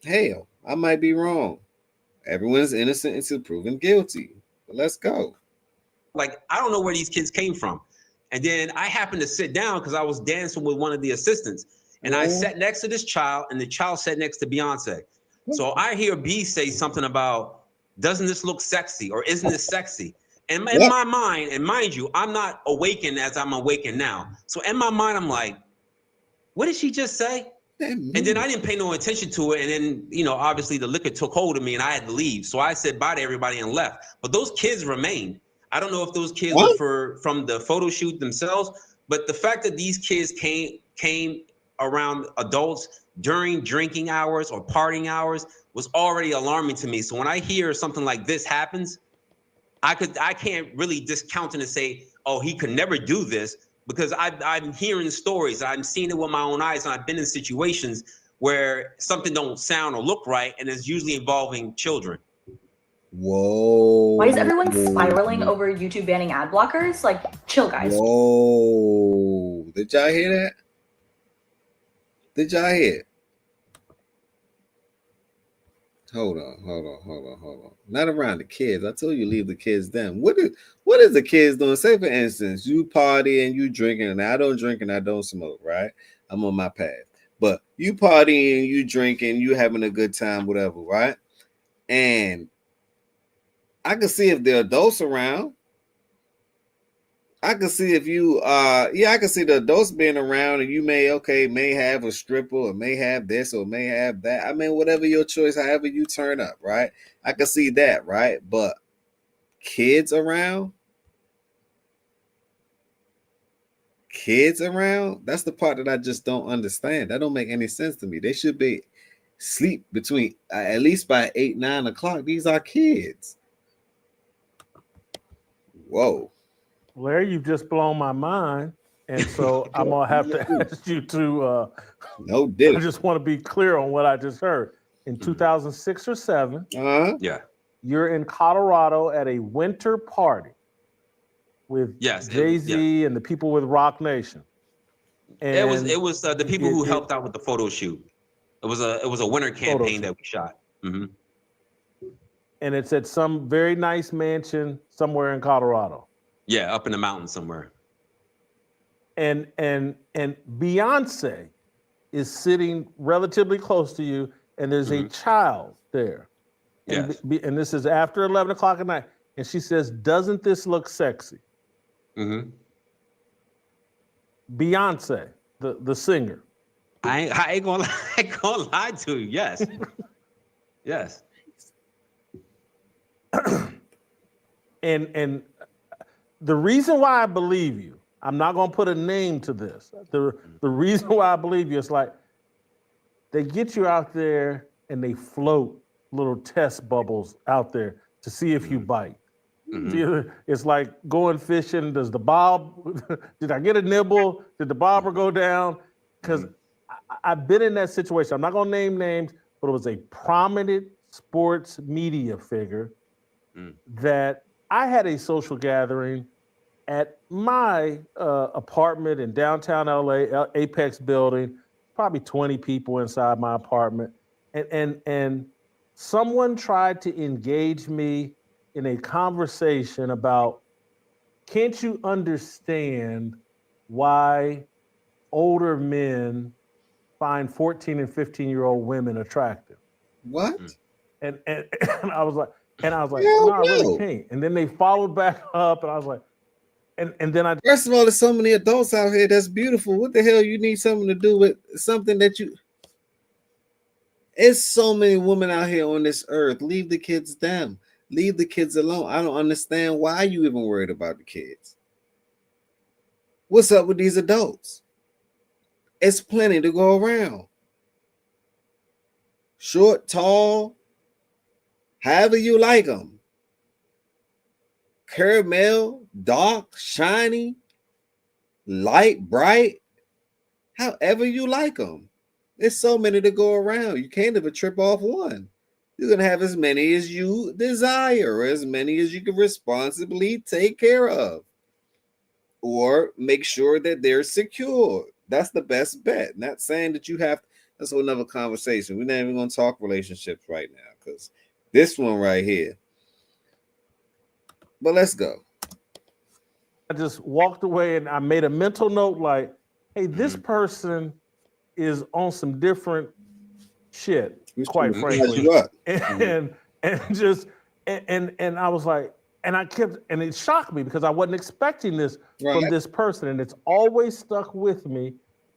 Hell, I might be wrong. Everyone's innocent until proven guilty. But let's go. Like, I don't know where these kids came from. And then I happened to sit down because I was dancing with one of the assistants. And I sat next to this child, and the child sat next to Beyonce. So I hear B say something about, doesn't this look sexy? Or isn't this sexy? And in my mind, and mind you, I'm not awakened as I'm awakened now. So in my mind, I'm like, what did she just say? And then I didn't pay no attention to it. And then, obviously the liquor took hold of me and I had to leave. So I said bye to everybody and left. But those kids remained. I don't know if those kids were from the photo shoot themselves, but the fact that these kids came around adults during drinking hours or partying hours was already alarming to me. So when I hear something like this happens, I can't really discount it and say, oh, he could never do this. Because I'm hearing stories, I'm seeing it with my own eyes, and I've been in situations where something don't sound or look right, and it's usually involving children. Whoa. Why is everyone spiraling over YouTube banning ad blockers? Like, chill, guys. Whoa. Did y'all hear that? Did y'all hear? Hold on. Not around the kids. I told you leave the kids down. What is the kids doing? Say, for instance, you party and you drinking, and I don't drink and I don't smoke, right? I'm on my path. But you partying, you drinking, you having a good time, whatever, right? And I can see if there are adults around. I can see if I can see the adults being around, and you may have a stripper, or may have this, or may have that. I mean, whatever your choice, however you turn up, right? I can see that, right? But kids around, that's the part that I just don't understand. That don't make any sense to me. They should be sleep between at least by 8, 9 o'clock. These are kids. Whoa. Larry, you've just blown my mind. And so I'm going to have to ask you to... I just want to be clear on what I just heard. In 2006 or 7, yeah, you're in Colorado at a winter party with Jay-Z and the people with Rock Nation. And it was the people who helped out with the photo shoot. It was a winter campaign that we shot. Mm-hmm. And it's at some very nice mansion somewhere in Colorado. Yeah, up in the mountains somewhere. And Beyonce is sitting relatively close to you, and there's a child there. And, and this is after 11 o'clock at night. And she says, "Doesn't this look sexy?" Mm-hmm. Beyonce, the singer. I ain't gonna lie to you. Yes. Yes. And the reason why I believe you, I'm not gonna put a name to this. The reason why I believe you is like they get you out there and they float little test bubbles out there to see if you bite. Mm-hmm. It's like going fishing. Does the bob? Did I get a nibble? Did the bobber go down? Because I've been in that situation. I'm not gonna name names, but it was a prominent sports media figure that I had a social gathering at my apartment in downtown LA, Apex building, probably 20 people inside my apartment. And someone tried to engage me in a conversation about, can't you understand why older men find 14 and 15-year-old women attractive? What? And I was like, no, I really can't. And then they followed back up, and I was like, and then first of all, there's so many adults out here that's beautiful. What the hell you need something to do with something that you? It's so many women out here on this earth. Leave the kids them. Leave the kids alone. I don't understand why you even worried about the kids. What's up with these adults? It's plenty to go around. Short, tall, however you like them. Caramel, dark, shiny, light, bright, however you like them. There's so many to go around. You can't ever trip off one. You're going to have as many as you desire, as many as you can responsibly take care of, or make sure that they're secure. That's the best bet. Not saying that you have, that's another conversation. We're not even going to talk relationships right now because this one right here. But let's go. I just walked away and I made a mental note like, hey, this person is on some different shit, quite frankly. And I was like, and I kept, and it shocked me because I wasn't expecting this from this person, and it's always stuck with me.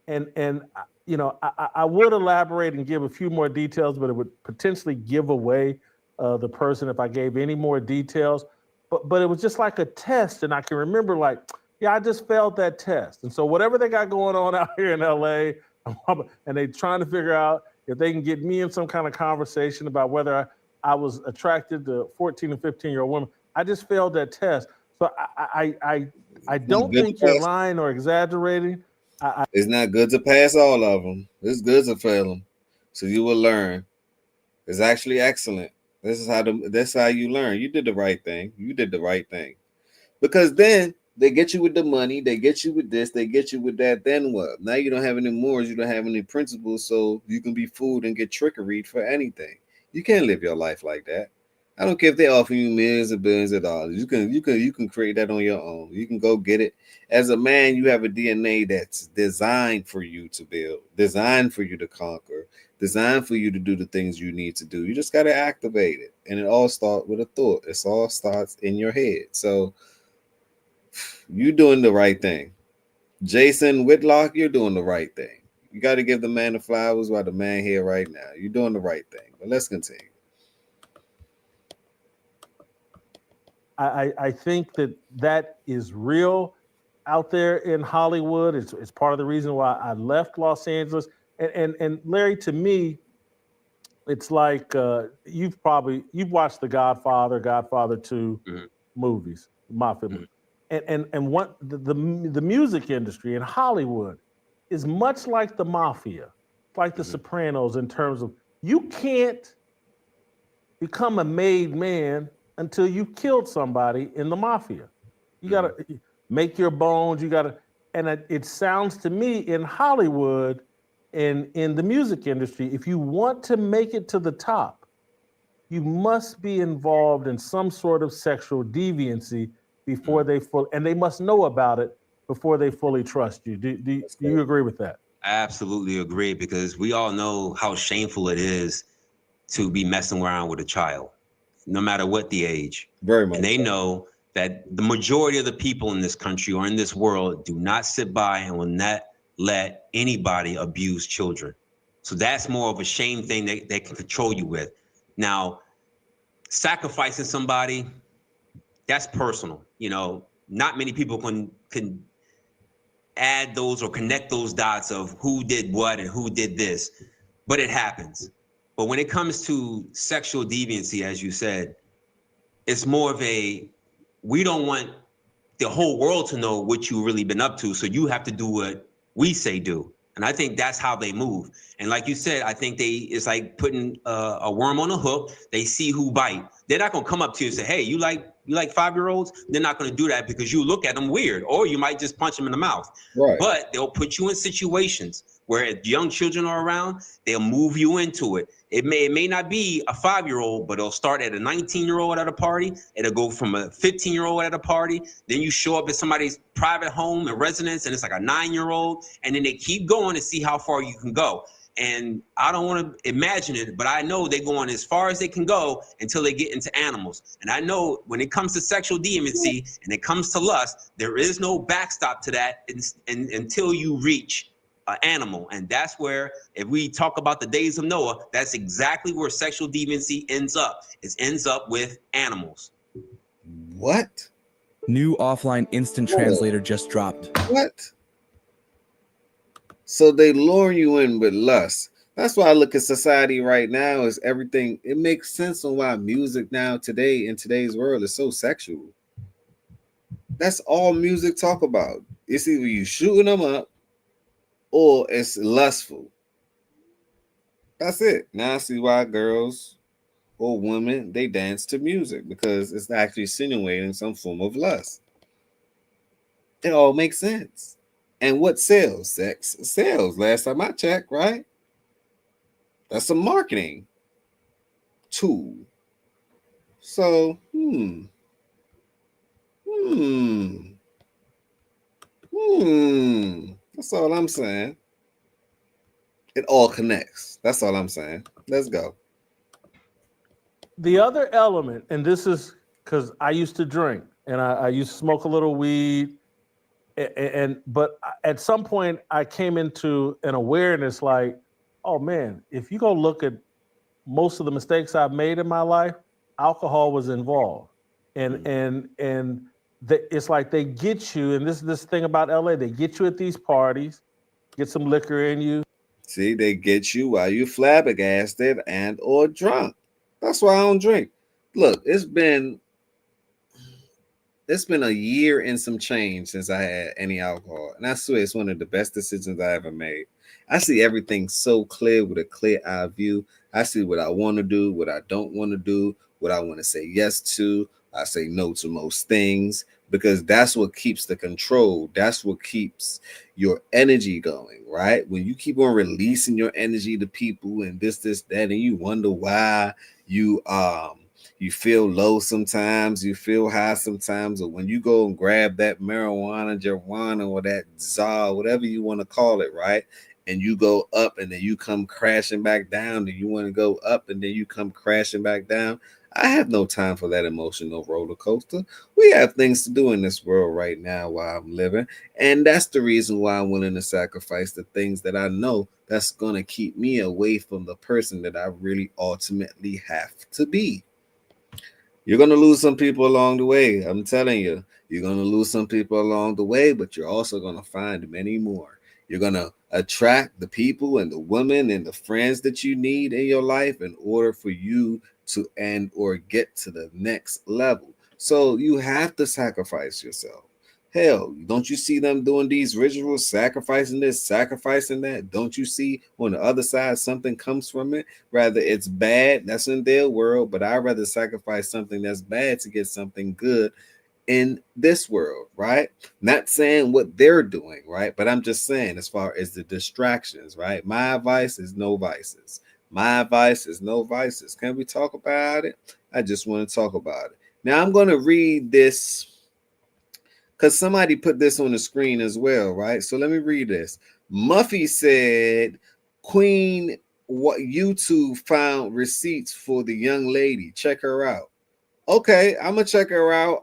And you know, I would elaborate and give a few more details, but it would potentially give away the person if I gave any more details. But it was just like a test, and I can remember like, yeah, I just failed that test. And so whatever they got going on out here in LA, and they trying to figure out if they can get me in some kind of conversation about whether I was attracted to 14 and 15-year-old women, I just failed that test. So I don't think you're lying or exaggerating. It's not good to pass all of them. It's good to fail them, so you will learn. It's actually excellent. That's how you learn. You did the right thing. You did the right thing, because then they get you with the money, they get you with this, they get you with that. Then what? Now you don't have any morals, you don't have any principles, so you can be fooled and get trickeried for anything. You can't live your life like that. I don't care if they offer you millions and billions of dollars. You can create that on your own. You can go get it. As a man, you have a DNA that's designed for you to build, designed for you to conquer, designed for you to do the things you need to do. You just got to activate it. And it all starts with a thought. It all starts in your head. So you're doing the right thing. Jason Whitlock, you're doing the right thing. You got to give the man the flowers while the man here right now. You're doing the right thing. But let's continue. I think that is real out there in Hollywood. It's part of the reason why I left Los Angeles. And Larry, to me, it's like you've watched the Godfather 2 movies, Mafia movies. And what the music industry in Hollywood is much like the Mafia, like the Sopranos, in terms of you can't become a made man until you killed somebody in the mafia. You got to make your bones. You got to, and it sounds to me in Hollywood and in the music industry, if you want to make it to the top, you must be involved in some sort of sexual deviancy before and they must know about it before they fully trust you. Do you agree with that? I absolutely agree, because we all know how shameful it is to be messing around with a child, no matter what the age. Very much. And they know that the majority of the people in this country or in this world do not sit by and will not let anybody abuse children. So that's more of a shame thing they can control you with. Now, sacrificing somebody, that's personal. You know, not many people can add those or connect those dots of who did what and who did this, but it happens. But when it comes to sexual deviancy, as you said, it's more of we don't want the whole world to know what you've really been up to, so you have to do what we say do. And I think that's how they move. And like you said, I think it's like putting a worm on a hook. They see who bite. They're not gonna come up to you and say, hey, you like 5-year-olds? They're not gonna do that because you look at them weird, or you might just punch them in the mouth. Right. But they'll put you in situations where if young children are around, they'll move you into it. It may not be a 5-year-old, but it'll start at a 19-year-old at a party. It'll go from a 15-year-old at a party. Then you show up at somebody's private home and residence, and it's like a 9-year-old. And then they keep going to see how far you can go. And I don't want to imagine it, but I know they're going as far as they can go until they get into animals. And I know when it comes to sexual deviancy and it comes to lust, there is no backstop to that until you reach an animal. And that's where, if we talk about the days of Noah, that's exactly where sexual deviancy ends up. It ends up with animals. What? New offline instant translator just dropped. What? So they lure you in with lust. That's why I look at society right now as everything. It makes sense on why music now today in today's world is so sexual. That's all music talk about. It's either you shooting them up or it's lustful. That's it. Now I see why girls or women, they dance to music, because it's actually insinuating some form of lust. It all makes sense. And what sells? Sex sells. Last time I checked, right? That's a marketing tool. So, that's all I'm saying. It all connects. That's all I'm saying. Let's go. The other element, and this is because I used to drink and I used to smoke a little weed, but at some point I came into an awareness like, oh man, if you go look at most of the mistakes I've made in my life, alcohol was involved, and it's like they get you, and this thing about LA, they get you at these parties, get some liquor in you. See, they get you while you flabbergasted and or drunk. That's why I don't drink. Look, it's been a year and some change since I had any alcohol. And I swear it's one of the best decisions I ever made. I see everything so clear with a clear eye view. I see what I want to do, what I don't want to do, what I want to say yes to. I say no to most things, because that's what keeps the control. That's what keeps your energy going, right? When you keep on releasing your energy to people and this, that, and you wonder why you feel low sometimes, you feel high sometimes, or when you go and grab that marijuana, or that za, whatever you want to call it, right? And you go up and then you come crashing back down, and you want to go up and then you come crashing back down. I have no time for that emotional roller coaster. We have things to do in this world right now while I'm living. And that's the reason why I'm willing to sacrifice the things that I know that's going to keep me away from the person that I really ultimately have to be. You're going to lose some people along the way. I'm telling you, you're going to lose some people along the way, but you're also going to find many more. You're going to attract the people and the women and the friends that you need in your life in order for you to end or get to the next level. So you have to sacrifice yourself. Hell, don't you see them doing these rituals, sacrificing this, sacrificing that? Don't you see on the other side something comes from it? Rather it's bad, that's in their world, but I'd rather sacrifice something that's bad to get something good in this world, right? Not saying what they're doing, right? But I'm just saying as far as the distractions, right? My advice is no vices. My advice is no vices. Can we talk about it? I just want to talk about it. Now I'm going to read this because somebody put this on the screen as well, right? So let me read this. Muffy said, Queen, what YouTube found receipts for the young lady. Check her out. Okay, I'm gonna check her out.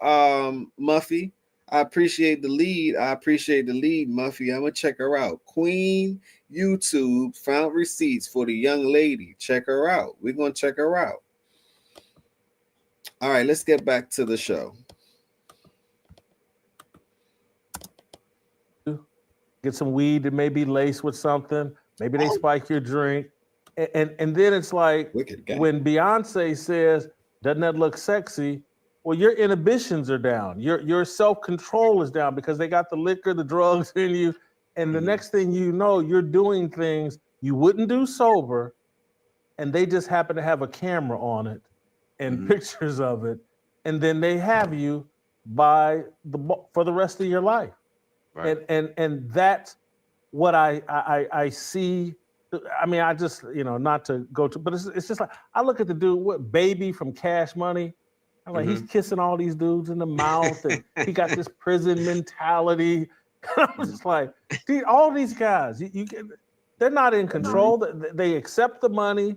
Muffy. I appreciate the lead. Muffy. I'm gonna check her out. Queen YouTube found receipts for the young lady. Check her out. We're gonna check her out. All right, let's get back to the show. Get some weed that may be laced with something. Maybe they spike your drink. And then it's like when Beyonce says, doesn't that look sexy? Well, your inhibitions are down. Your self-control is down because they got the liquor, the drugs in you. And the next thing you know, you're doing things you wouldn't do sober. And they just happen to have a camera on it and pictures of it. And then they have you for the rest of your life. Right. And that's what I see. I mean, I just, not to go to, but it's just like, I look at the dude, what, Baby from Cash Money. I'm like, he's kissing all these dudes in the mouth and he got this prison mentality. I'm just like, all these guys, they're not in control. They accept the money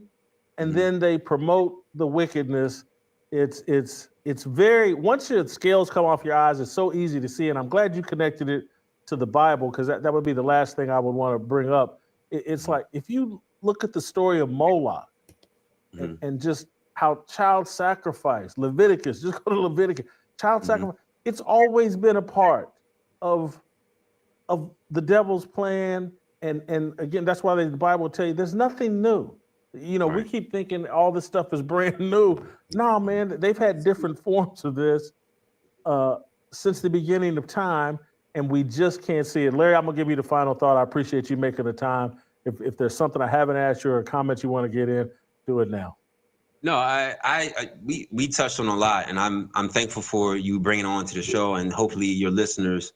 and then they promote the wickedness. It's very, once your scales come off your eyes, it's so easy to see. And I'm glad you connected it to the Bible, because that would be the last thing I would want to bring up. It's like, if you look at the story of Moloch and just how child sacrifice, Leviticus, just go to Leviticus, child sacrifice, it's always been a part of the devil's plan. And again, that's why the Bible will tell you there's nothing new. We keep thinking all this stuff is brand new. No, man, they've had different forms of this since the beginning of time. And we just can't see it. Larry, I'm gonna give you the final thought. I appreciate you making the time. If there's something I haven't asked you or a comment you want to get in, do it now. No, we touched on a lot, and I'm thankful for you bringing on to the show, and hopefully your listeners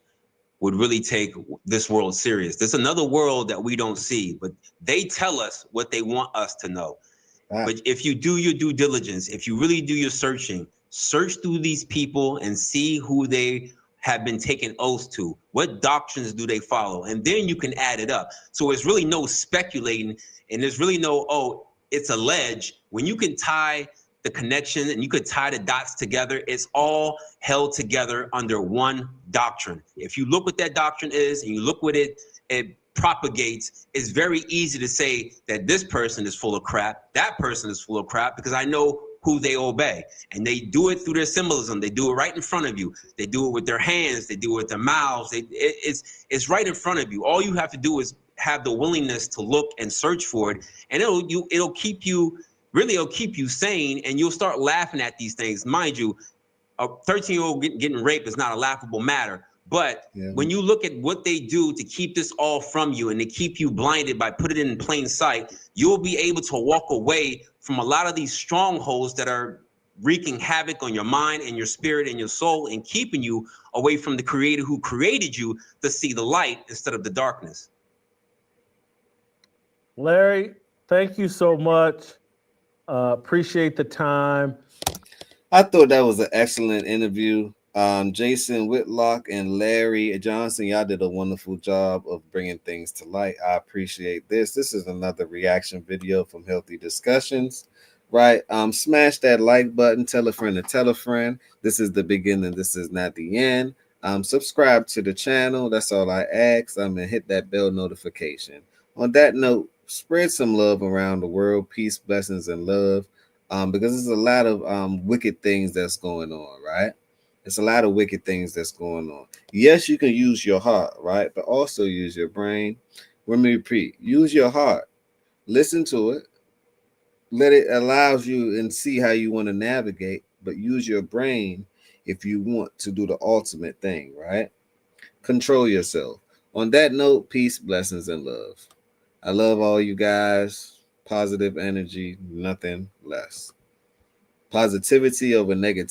would really take this world serious. There's another world that we don't see, but they tell us what they want us to know. But if you do your due diligence, if you really do your searching, search through these people and see who they have been taken oaths to. What doctrines do they follow? And then you can add it up. So it's really no speculating, and there's really no, it's alleged. When you can tie the connection and you could tie the dots together, it's all held together under one doctrine. If you look what that doctrine is and you look what it propagates, it's very easy to say that this person is full of crap, that person is full of crap, because I know who they obey. And they do it through their symbolism. They do it right in front of you. They do it with their hands. They do it with their mouths. It's right in front of you. All you have to do is have the willingness to look and search for it. And it'll keep you sane, and you'll start laughing at these things. Mind you, a 13-year-old getting raped is not a laughable matter. But when you look at what they do to keep this all from you and to keep you blinded by putting it in plain sight, you'll be able to walk away from a lot of these strongholds that are wreaking havoc on your mind and your spirit and your soul and keeping you away from the Creator who created you to see the light instead of the darkness. Larry, thank you so much. Appreciate the time. I thought that was an excellent interview. Jason Whitlock and Larry Johnson, y'all did a wonderful job of bringing things to light. I appreciate this. This is another reaction video from Healthy Discussions, right? Smash that like button, tell a friend to tell a friend. This is the beginning, this is not the end. Subscribe to the channel, that's all I ask. And hit that bell notification. On that note, spread some love around the world, peace, blessings, and love, because there's a lot of wicked things that's going on, right? It's a lot of wicked things that's going on. Yes, you can use your heart, right? But also use your brain. Let me repeat. Use your heart. Listen to it. Let it allows you and see how you want to navigate. But use your brain if you want to do the ultimate thing, right? Control yourself. On that note, peace, blessings, and love. I love all you guys. Positive energy, nothing less. Positivity over negativity.